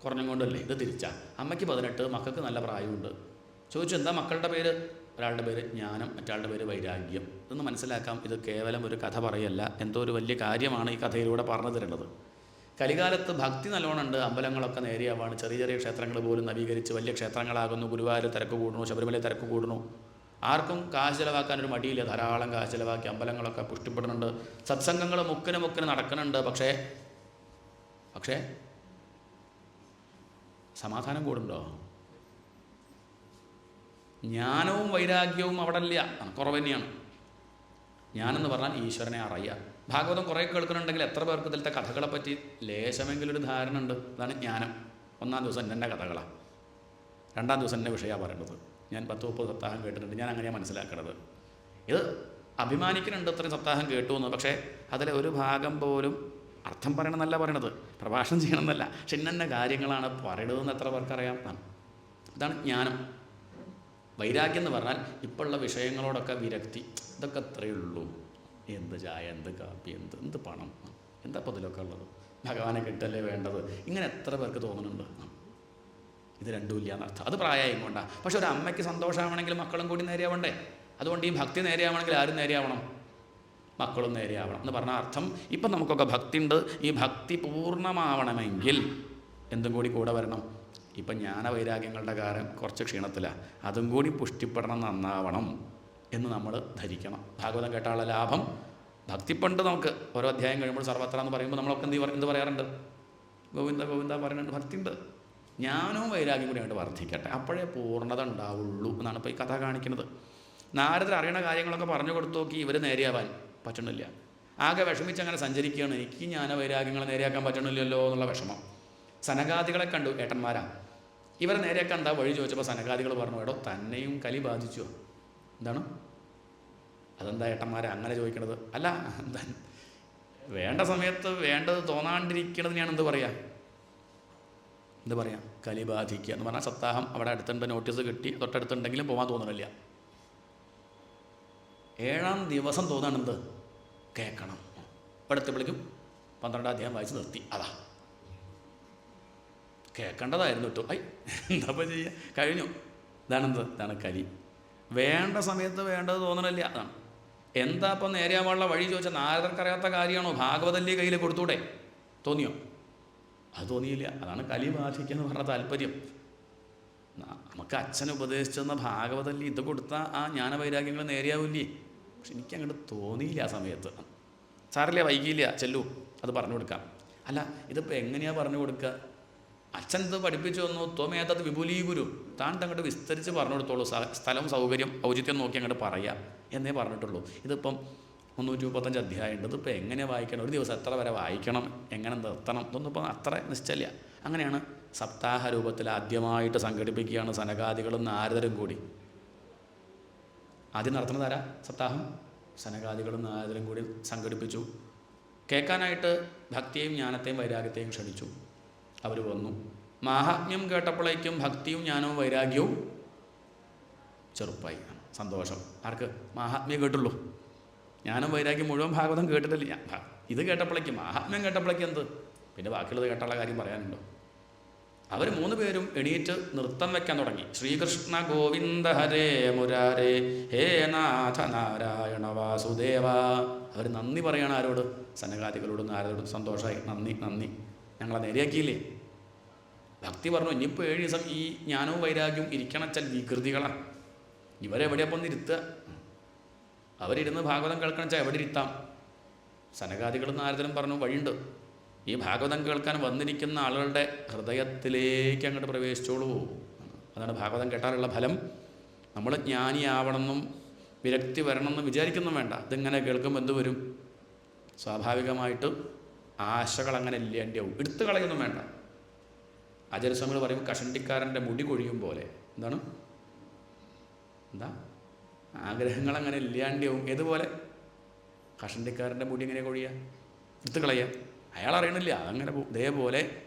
Speaker 1: കുറഞ്ഞും കൊണ്ടല്ലേ. ഇത് തിരിച്ചാൽ അമ്മയ്ക്ക് 18, മക്കൾക്ക് നല്ല പ്രായമുണ്ട്. ചോദിച്ചു, എന്താ മക്കളുടെ പേര്? ഒരാളുടെ പേര് ജ്ഞാനം, മറ്റാളുടെ പേര് വൈരാഗ്യം. ഇതൊന്ന് മനസ്സിലാക്കാം. ഇത് കേവലം ഒരു കഥ പറയല്ല, എന്തോ ഒരു വലിയ കാര്യമാണ് ഈ കഥയിലൂടെ പറഞ്ഞു തരുന്നത്. കലികാലത്ത് ഭക്തി നല്ലോണമുണ്ട്, അമ്പലങ്ങളൊക്കെ നേരെയാവാണ്, ചെറിയ ചെറിയ ക്ഷേത്രങ്ങൾ പോലും നവീകരിച്ച് വലിയ ക്ഷേത്രങ്ങളാകുന്നു, ഗുരുവായൂർ തിരക്ക് കൂടുന്നു, ശബരിമല തിരക്ക് കൂടുന്നു. ആർക്കും കാശ് ചിലവാക്കാനൊരു മടിയില്ല, ധാരാളം കാശ് ചിലവാക്കി അമ്പലങ്ങളൊക്കെ പുഷ്ടിപ്പെടുന്നുണ്ട്, സത്സംഗങ്ങൾ മുക്കിന് നടക്കുന്നുണ്ട്. പക്ഷേ സമാധാനം കൂടുണ്ടോ? ജ്ഞാനവും വൈരാഗ്യവും അവിടെ ഇല്ല, കുറവ് തന്നെയാണ്. ജ്ഞാനെന്ന് പറഞ്ഞാൽ ഈശ്വരനെ അറിയുക. ഭാഗവതം കുറേ കേൾക്കുന്നുണ്ടെങ്കിൽ എത്ര പേർക്ക് ഇതിലത്തെ കഥകളെപ്പറ്റി ലേശമെങ്കിലും ഒരു ധാരണ ഉണ്ട്? അതാണ് ജ്ഞാനം. 1-ാം ദിവസം എൻ്റെ കഥകളാണ്, 2-ാം ദിവസം എൻ്റെ വിഷയമാണ് പറയേണ്ടത്. ഞാൻ 10-30 സപ്താഹം കേട്ടിട്ടുണ്ട്, ഞാൻ അങ്ങനെയാണ് മനസ്സിലാക്കുന്നത്. ഇത് അഭിമാനിക്കുന്നുണ്ട് ഇത്രയും സപ്താഹം കേട്ടു എന്ന്. പക്ഷേ അതിലെ ഒരു ഭാഗം പോലും അർത്ഥം പറയണമെന്നല്ല പറയണത്, പ്രഭാഷണം ചെയ്യണമെന്നല്ല, പക്ഷെ ഇന്ന കാര്യങ്ങളാണ് പറയണതെന്ന് എത്ര പേർക്കറിയാം? ഇതാണ് ജ്ഞാനം. വൈരാഗ്യം എന്ന് പറഞ്ഞാൽ ഇപ്പോഴുള്ള വിഷയങ്ങളോടൊക്കെ വിരക്തി. ഇതൊക്കെ അത്രയേ ഉള്ളൂ. എന്ത് ചായ, എന്ത് കാപ്പി, എന്ത് പണം, എന്താ ഇപ്പോൾ ഇതിലൊക്കെ ഉള്ളത്? ഭഗവാനെ കിട്ടല്ലേ വേണ്ടത്? ഇങ്ങനെ എത്ര പേർക്ക് തോന്നുന്നുണ്ട്? ഇത് രണ്ടും ഇല്ല എന്നർത്ഥം. അത് പ്രായമായും കൊണ്ടാണ്. പക്ഷെ ഒരു അമ്മയ്ക്ക് സന്തോഷമാവണമെങ്കിൽ മക്കളും കൂടി നേരെയാവണ്ടേ? അതുകൊണ്ട് ഈ ഭക്തി നേരെയാവണമെങ്കിൽ ആരും നേരെയാവണം? മക്കളും നേരെയാവണം എന്ന് പറഞ്ഞ അർത്ഥം. ഇപ്പം നമുക്കൊക്കെ ഭക്തി ഉണ്ട്, ഈ ഭക്തി പൂർണ്ണമാവണമെങ്കിൽ എന്തും കൂടെ വരണം. ഇപ്പം ജ്ഞാനവൈരാഗ്യങ്ങളുടെ കാര്യം കുറച്ച് ക്ഷീണത്തിലാണ്, അതും കൂടി പുഷ്ടിപ്പെടണം, നന്നാവണം എന്ന് നമ്മൾ ധരിക്കണം. ഭാഗവതം കേട്ടാനുള്ള ലാഭം ഭക്തിപ്പണ്ട് നമുക്ക് ഓരോ അധ്യായം കഴിയുമ്പോൾ സർവത്ര എന്ന് പറയുമ്പോൾ നമ്മളൊക്കെ എന്ത് പറയാറുണ്ട്? ഗോവിന്ദ ഗോവിന്ദ പറയുന്നുണ്ട്. ഭക്തിയുണ്ട്, ജ്ഞാനവും വൈരാഗ്യം കൂടി അങ്ങോട്ട് വർദ്ധിക്കട്ടെ, അപ്പോഴേ പൂർണ്ണത ഉണ്ടാവുള്ളൂ എന്നാണ് ഇപ്പോൾ ഈ കഥ കാണിക്കുന്നത്. നാരദർ അറിയണ കാര്യങ്ങളൊക്കെ പറഞ്ഞു കൊടുത്തു നോക്കി, ഇവർ നേരെയാവാൻ പറ്റണില്ല. ആകെ വിഷമിച്ച് അങ്ങനെ സഞ്ചരിക്കുകയാണ്. എനിക്ക് ജ്ഞാനവൈരാഗ്യങ്ങളെ നേരെയാക്കാൻ പറ്റണില്ലല്ലോ എന്നുള്ള വിഷമം. സനകാദികളെ കണ്ടു, ഏട്ടന്മാരാ. ഇവരെ നേരെയാക്കാൻ എന്താ വഴി ചോദിച്ചപ്പോൾ സനകാദികൾ പറഞ്ഞു, എടോ തന്നെയും കലി ബാധിച്ചോ? എന്താണ് അതെന്താ ഏട്ടന്മാരെ അങ്ങനെ ചോദിക്കണത്? അല്ല, എന്താ വേണ്ട സമയത്ത് വേണ്ടത് തോന്നാണ്ടിരിക്കണതിനെയാണ് എന്ത് പറയാം? കലി ബാധിക്കുക എന്ന് പറഞ്ഞാൽ സപ്താഹം അവിടെ അടുത്തുണ്ട്, നോട്ടീസ് കിട്ടി, തൊട്ടടുത്തുണ്ടെങ്കിലും പോകാൻ തോന്നണില്ല. 7-ാം ദിവസം തോന്നാണെന്ത്? കേൾക്കണം. അടുത്തപ്പോഴേക്കും 12-ാം അധ്യായം വായിച്ച് നിർത്തി. അതാ കേൾക്കേണ്ടതായിരുന്നു കേട്ടോ. എന്താ ചെയ്യുക, കഴിഞ്ഞു. ഇതാണ് കലി. വേണ്ട സമയത്ത് വേണ്ടത് തോന്നണില്ല. അതാണ്. എന്താ ഇപ്പം നേരെയാവാനുള്ള വഴി ചോദിച്ചാൽ നാരദർക്കറിയാത്ത കാര്യമാണോ? ഭാഗവതല്ലേ കയ്യിൽ കൊടുത്തൂടെ? തോന്നിയോ? അത് തോന്നിയില്ല. അതാണ് കലി ബാധിക്കുക എന്ന് പറഞ്ഞ താല്പര്യം. നമുക്ക് നമുക്ക് അച്ഛൻ ഉപദേശിച്ചെന്ന ഭാഗവതല്ലേ, ഇത് കൊടുത്താൽ ആ ജ്ഞാനവൈരാഗ്യങ്ങൾ നേരെയാവില്ലേ? പക്ഷെ എനിക്കങ്ങോട്ട് തോന്നിയില്ല ആ സമയത്ത്. സാറില്ല, വൈകിയില്ല, ചെല്ലു, അത് പറഞ്ഞു കൊടുക്കാം. അല്ല, ഇതിപ്പോൾ എങ്ങനെയാണ് പറഞ്ഞു കൊടുക്കുക? അച്ഛൻ ഇത് പഠിപ്പിച്ചു തന്നു, ത്വമേതത് വിപുലീകുരു, താൻ അങ്ങോട്ട് വിസ്തരിച്ച് പറഞ്ഞു കൊടുത്തോളൂ, സ്ഥലം സൗകര്യം ഔചിത്യം നോക്കി അങ്ങോട്ട് പറയാം എന്നേ പറഞ്ഞിട്ടുള്ളൂ. ഇതിപ്പം 335 അധ്യായം ഉണ്ട്, ഇതിപ്പോൾ എങ്ങനെ വായിക്കണം, ഒരു ദിവസം എത്ര വരെ വായിക്കണം, എങ്ങനെ നിർത്തണം, ഇതൊന്നും ഇപ്പം അത്ര നിശ്ചയില്ല. അങ്ങനെയാണ് സപ്താഹ രൂപത്തിൽ ആദ്യമായിട്ട് സംഘടിപ്പിക്കുകയാണ് സനകാദികളും നാരദരും കൂടി. ആദ്യം നടത്തുന്നതാരാ? സപ്താഹം സനകാദികളും നാരദരും കൂടി സംഘടിപ്പിച്ചു. കേൾക്കാനായിട്ട് ഭക്തിയെയും ജ്ഞാനത്തെയും വൈരാഗ്യത്തെയും ക്ഷണിച്ചു. അവർ വന്നു. മാഹാത്മ്യം കേട്ടപ്പോഴേക്കും ഭക്തിയും ജ്ഞാനവും വൈരാഗ്യവും ചെറുപ്പായി. സന്തോഷം. ആർക്ക്? മാഹാത്മ്യം കേട്ടുള്ളൂ. ജ്ഞാനം വൈരാഗ്യം മുഴുവൻ ഭാഗവതം കേട്ടിട്ടില്ല. ഇത് കേട്ടപ്പോഴേക്കും, മാഹാത്മ്യം കേട്ടപ്പോഴേക്കും എന്ത്, പിന്നെ ബാക്കിയുള്ളത് കേട്ടുള്ള കാര്യം പറയാനുണ്ടോ? അവർ 3 പേരും എണീറ്റ് നൃത്തം വെക്കാൻ തുടങ്ങി. ശ്രീകൃഷ്ണ ഗോവിന്ദ ഹരേ മുരാരേ ഹേ നാഥ നാരായണ വാസുദേവ. അവർ നന്ദി പറയണം ആരോട്? സനകാദികളോടും നാരദരോടും. സന്തോഷമായി, നന്ദി നന്ദി, ഞങ്ങളെ നേരെയാക്കിയില്ലേ. ഭക്തി പറഞ്ഞു, ഇനിയിപ്പോൾ 7 ദിവസം ഈ ജ്ഞാനവും വൈരാഗ്യവും ഇരിക്കണച്ചാൽ വികൃതികളാണ്, ഇവരെവിടെയപ്പം ഒന്ന് ഇരുത്തുക? അവരിരുന്ന് ഭാഗവതം കേൾക്കണച്ചാൽ എവിടെ ഇരുത്താം? സനകാദികളും നാരദരും പറഞ്ഞു, വഴിയുണ്ട്. ഈ ഭാഗവതം കേൾക്കാൻ വന്നിരിക്കുന്ന ആളുകളുടെ ഹൃദയത്തിലേക്ക് അങ്ങോട്ട് പ്രവേശിച്ചോളൂ. അതാണ് ഭാഗവതം കേട്ടാലുള്ള ഫലം. നമ്മൾ ജ്ഞാനിയാവണമെന്നും വിരക്തി വരണമെന്നും വിചാരിക്കൊന്നും വേണ്ട. ഇതിങ്ങനെ കേൾക്കുമ്പോൾ എന്ത് വരും? സ്വാഭാവികമായിട്ട് ആശകൾ അങ്ങനെ ഇല്ലാണ്ടാവും. എടുത്തു കളയൊന്നും വേണ്ട. ആചാര്യസ്വാമികൾ പറയും, കഷണ്ടിക്കാരൻ്റെ മുടി കൊഴിയും പോലെ. എന്താണ്? എന്താ? ആഗ്രഹങ്ങളങ്ങനെ ഇല്ലാണ്ടാവും. ഏതുപോലെ? കഷണ്ടിക്കാരൻ്റെ മുടി എങ്ങനെ കൊഴിയുക? എടുത്തു കളയുക. അയാൾ അറിയണില്ല, അതങ്ങനെ ഇതേപോലെ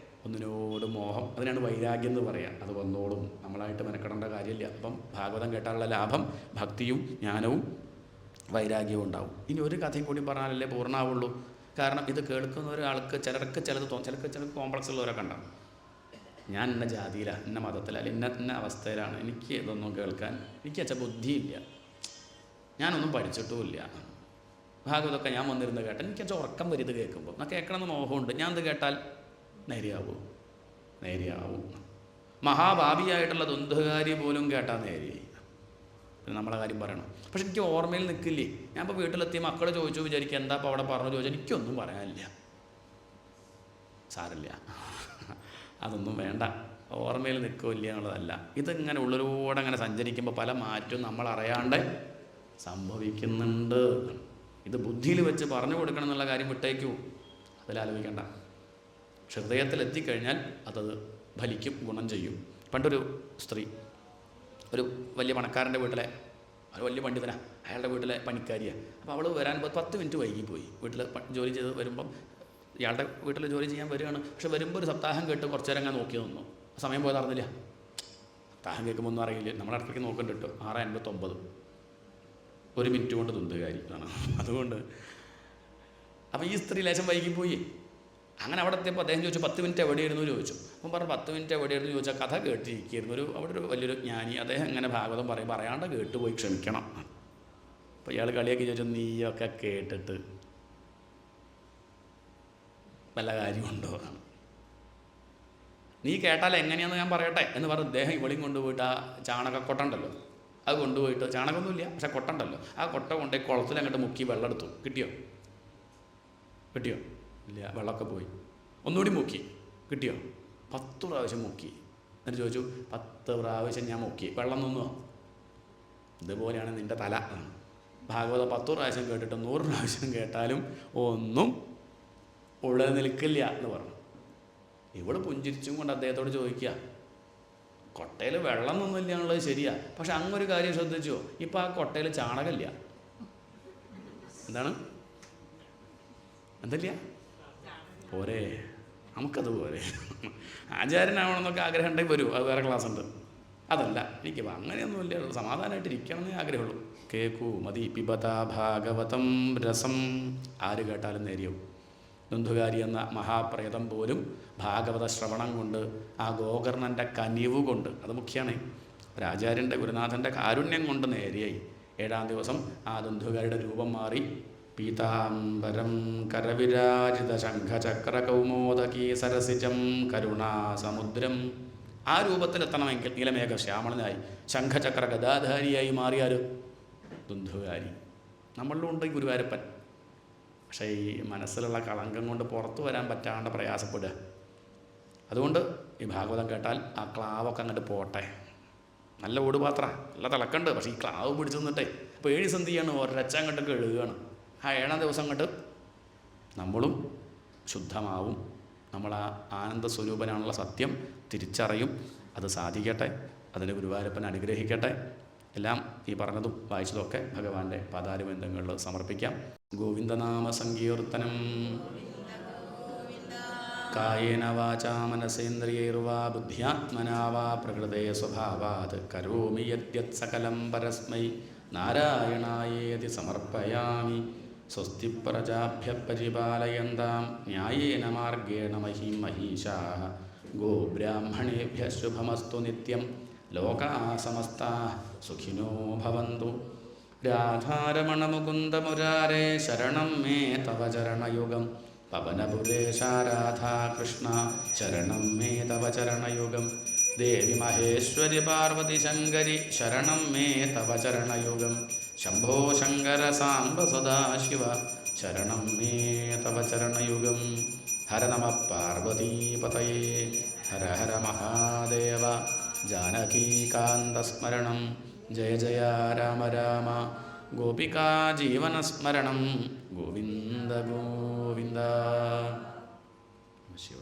Speaker 1: ഒന്നിനോട് മോഹം, അതിനാണ് വൈരാഗ്യം എന്ന് പറയുക. അത് വന്നോളും, നമ്മളായിട്ട് മെനക്കെടേണ്ട കാര്യമില്ല. അപ്പം ഭാഗവതം കേട്ടാലുള്ള ലാഭം ഭക്തിയും ജ്ഞാനവും വൈരാഗ്യവും ഉണ്ടാവും. ഇനി ഒരു കഥയും കൂടി പറഞ്ഞാലല്ലേ പൂർണ്ണമാവുള്ളൂ. കാരണം ഇത് കേൾക്കുന്ന ഒരാൾക്ക് ചിലർക്ക് ചിലർക്ക് കോംപ്ലക്സ് ഉള്ളവരൊക്കെ ഉണ്ടാവും. ഞാൻ ഇന്ന ജാതിയിലാണ്, ഇന്ന മതത്തിലാണ്, ഇന്ന അവസ്ഥയിലാണ്, എനിക്ക് ഇതൊന്നും കേൾക്കാൻ എനിക്ക് അച്ഛൻ ബുദ്ധിയില്ല, ഞാനൊന്നും പഠിച്ചിട്ടുമില്ല, ഭാഗവതമൊക്കെ ഞാൻ വന്നിരുന്ന് കേട്ടാൽ എനിക്ക് ഉറക്കം വരും ഇത് കേൾക്കുമ്പോൾ. ഞാൻ കേൾക്കണമെന്ന് മോഹമുണ്ട്, ഞാൻ ഇത് കേട്ടാൽ നേരെയാവും. മഹാഭാവിയായിട്ടുള്ള ദ്വന്ദ്വകാരി പോലും കേട്ടാൽ നേരെയായി. പിന്നെ നമ്മളെ കാര്യം പറയണം. പക്ഷെ എനിക്ക് ഓർമ്മയിൽ നിൽക്കില്ലേ. ഞാനിപ്പോൾ വീട്ടിലെത്തി മക്കൾ ചോദിച്ചു വിചാരിക്കുക, എന്താ ഇപ്പോൾ അവിടെ പറഞ്ഞു ചോദിച്ചാൽ എനിക്കൊന്നും പറയാനില്ല. സാരില്ല, അതൊന്നും വേണ്ട. ഓർമ്മയിൽ നിൽക്കില്ല എന്നുള്ളതല്ല, ഇതിങ്ങനെ ഉള്ളിലൂടെ അങ്ങനെ സഞ്ചരിക്കുമ്പോൾ പല മാറ്റവും നമ്മൾ അറിയാണ്ട് സംഭവിക്കുന്നുണ്ട്. ഇത് ബുദ്ധിയിൽ വെച്ച് പറഞ്ഞു കൊടുക്കണം എന്നുള്ള കാര്യം വിട്ടേക്കൂ, അതിലാലോചിക്കേണ്ട. ഹൃദയത്തിലെത്തിക്കഴിഞ്ഞാൽ അതത് ഫലിക്കും, ഗുണം ചെയ്യും. പണ്ടൊരു സ്ത്രീ ഒരു വലിയ പണക്കാരൻ്റെ വീട്ടിലെ, ഒരു വലിയ പണ്ഡിതനാണ്, അയാളുടെ വീട്ടിലെ പണിക്കാരിയാണ്. അപ്പോൾ അവൾ വരാൻ 10 മിനിറ്റ് വൈകിപ്പോയി. വീട്ടിൽ ജോലി ചെയ്ത് വരുമ്പം ഇയാളുടെ വീട്ടിൽ ജോലി ചെയ്യാൻ വരികയാണ്. പക്ഷെ വരുമ്പോൾ ഒരു സപ്താഹം കേട്ട് കുറച്ച് നേരം അങ്ങനെ നോക്കി നിന്നു. സമയം പോയത് അറിഞ്ഞില്ല. സപ്താഹം കേൾക്കുമ്പോൾ ഒന്നും അറിയില്ല. നമ്മളടുത്തേക്ക് നോക്കണ്ട കേട്ടോ. 6:59, 1 മിനിറ്റ് കൊണ്ട് തുന്തുകാരി ആണ്. അതുകൊണ്ട് അപ്പോൾ ഈ സ്ത്രീ ലേശം വൈകിപ്പോയി. അങ്ങനെ അവിടെ എത്തിയപ്പോൾ അദ്ദേഹം ചോദിച്ചു, 10 മിനിറ്റ് എവിടെയായിരുന്നു ചോദിച്ചു. അപ്പം പറഞ്ഞു 10 മിനിറ്റ് എവിടെയായിരുന്നു ചോദിച്ചാൽ കഥ കേട്ടിരിക്കുകയായിരുന്നു. അവിടെ ഒരു വലിയൊരു ജ്ഞാനി, അദ്ദേഹം ഇങ്ങനെ ഭാഗവതം പറയാണ്ട് കേട്ടുപോയി, ക്ഷമിക്കണം. അപ്പോൾ ഇയാൾ കളിയാക്കി ചോദിച്ചു, നീയൊക്കെ കേട്ടിട്ട് വല്ല കാര്യമുണ്ടോ? നീ കേട്ടാൽ എങ്ങനെയാണെന്ന് ഞാൻ പറയട്ടെ എന്ന് പറഞ്ഞ് അദ്ദേഹം ഇവളിയും കൊണ്ടുപോയിട്ട് ആ ചാണകക്കൊട്ട ഉണ്ടല്ലോ, അത് കൊണ്ടുപോയിട്ട്, ചാണകമൊന്നുമില്ല പക്ഷെ കൊട്ട ഉണ്ടല്ലോ, ആ കൊട്ട കൊണ്ടുപോയി കുളത്തിൽ അങ്ങോട്ട് മുക്കി വെള്ളം എടുത്തു. കിട്ടിയോ? ഇല്ല, വെള്ളമൊക്കെ പോയി. ഒന്നുകൂടി മുക്കി. കിട്ടിയോ? 10 പ്രാവശ്യം മുക്കി. എന്നിട്ട് ചോദിച്ചു, 10 പ്രാവശ്യം ഞാൻ മുക്കി, വെള്ളം നിന്നോ? ഇതുപോലെയാണ് നിൻ്റെ തല. ഭാഗവതം 10 പ്രാവശ്യം കേട്ടിട്ട് 100 പ്രാവശ്യം കേട്ടാലും ഒന്നും ഉള്ളിൽ നിൽക്കില്ല എന്ന് പറഞ്ഞു. ഇവള് പുഞ്ചിരിച്ചും കൊണ്ട് അദ്ദേഹത്തോട് ചോദിക്കുക, കൊട്ടയിൽ വെള്ളം നിന്നില്ല എന്നുള്ളത് ശരിയാ, പക്ഷെ അങ്ങൊരു കാര്യം ശ്രദ്ധിച്ചോ, ഇപ്പം ആ കൊട്ടയിൽ ചാണകമില്ല. എന്താണ്? എന്തല്ല? പോരെ, നമുക്കത് പോരെ. ആചാര്യനാവണമെന്നൊക്കെ ആഗ്രഹം ഉണ്ടെങ്കിൽ വരൂ, അത് വേറെ ക്ലാസ് ഉണ്ട്. അതല്ല, എനിക്ക് അങ്ങനെയൊന്നുമില്ല, സമാധാനമായിട്ട് ഇരിക്കണമെന്നേ ആഗ്രഹമുള്ളൂ. കേൾക്കൂ, മതി. പിബത ഭാഗവതം രസം. ആര് കേട്ടാലും നേരിയോ. ദ്വന്ദ്വകാരി എന്ന മഹാപ്രേതം പോലും ഭാഗവത ശ്രവണം കൊണ്ട്, ആ ഗോകർണൻ്റെ കനിവ് കൊണ്ട്, അത് മുഖ്യമാണ്, ആചാര്യൻ്റെ ഗുരുനാഥൻ്റെ കാരുണ്യം കൊണ്ട് നേരെയായി. 7-ാം ദിവസം ആ ദ്വന്ദ്വകാരിയുടെ രൂപം മാറി. പീതാംബരം കരവിരാജിത ശംഖചക്ര കൗമോദകീ സരസിജം കരുണാസമുദ്രം ആ രൂപത്തിലെത്തണമെങ്കിൽ നീലമേഘ ശ്യാമളനായി ശംഖചക്ര ഗദാധാരിയായി മാറിയാൽ ദുന്ധുകാരി നമ്മളിലും ഉണ്ട് ഈ ഗുരുവായൂരപ്പൻ. പക്ഷേ ഈ മനസ്സിലുള്ള കളങ്കം കൊണ്ട് പുറത്തു വരാൻ പറ്റാണ്ട് പ്രയാസപ്പെടുക. അതുകൊണ്ട് ഈ ഭാഗവതം കേട്ടാൽ ആ ക്ലാവൊക്കെ അങ്ങോട്ട് പോട്ടെ. നല്ല ഓടുപാത്ര, നല്ല തിളക്കണ്ട്, പക്ഷേ ഈ ക്ലാവ് പിടിച്ചു നിന്നിട്ടേ അപ്പോൾ 7 സന്ധിയാണ് ഒരച്ച അങ്ങോട്ടൊക്കെ എഴുതുകയാണ്. ആ 7-ാം ദിവസം അങ്ങോട്ട് നമ്മളും ശുദ്ധമാവും. നമ്മൾ ആ ആനന്ദ സ്വരൂപനാണുള്ള സത്യം തിരിച്ചറിയും. അത് സാധിക്കട്ടെ. അതിന് ഗുരുവായൂരപ്പൻ അനുഗ്രഹിക്കട്ടെ. എല്ലാം ഈ പറഞ്ഞതും വായിച്ചതൊക്കെ ഭഗവാന്റെ പാതാരബന്ധങ്ങളിൽ സമർപ്പിക്കാം. ഗോവിന്ദനാമ സങ്കീർത്തനം. കായേന വാചാ മനസേന്ദ്രിയൈർവാ ബുദ്ധ്യാത്മനാ വാ പ്രകൃതേ സ്വഭാവാത് കരോമി യദ്യത് സകലം പരസ്മൈ നാരായണായേതി സമർപ്പയാമി. സ്വസ്തി പ്രജാഭ്യഃ പരിപാലയന്താം ന്യായേന മാർഗേണ മഹീം മഹീശാഃ. ഗോബ്രാഹ്മണേഭ്യഃ ശുഭമസ്തു നിത്യം. ലോകാഃ സമസ്താഃ സുഖിനോ ഭവന്തു. രാധാരമണ മുകുന്ദ മുരാരേ ശരണം മേ തവ ചരണയുഗം. പവനപുരേശ രാധാകൃഷ്ണ ശരണം മേ തവ ചരണയുഗം. ദേവി മഹേശ്വരി പാർവതി ശങ്കരി ശരണം മേ തവ ചരണയുഗം. ശംഭോ ശങ്കര സാംബ സദാശിവ ശരണം മേ തവ ചരണയുഗം. ഹര നമ പാർവതീപതയേ. ഹര ഹര മഹാദേവ. ജാനകീകാന്തസ്മരണം. ജയ ജയ രാമ രാമ. ഗോപികാ ജീവനസ്മരണം. ഗോവിന്ദ ഗോവിന്ദ. ശിവ.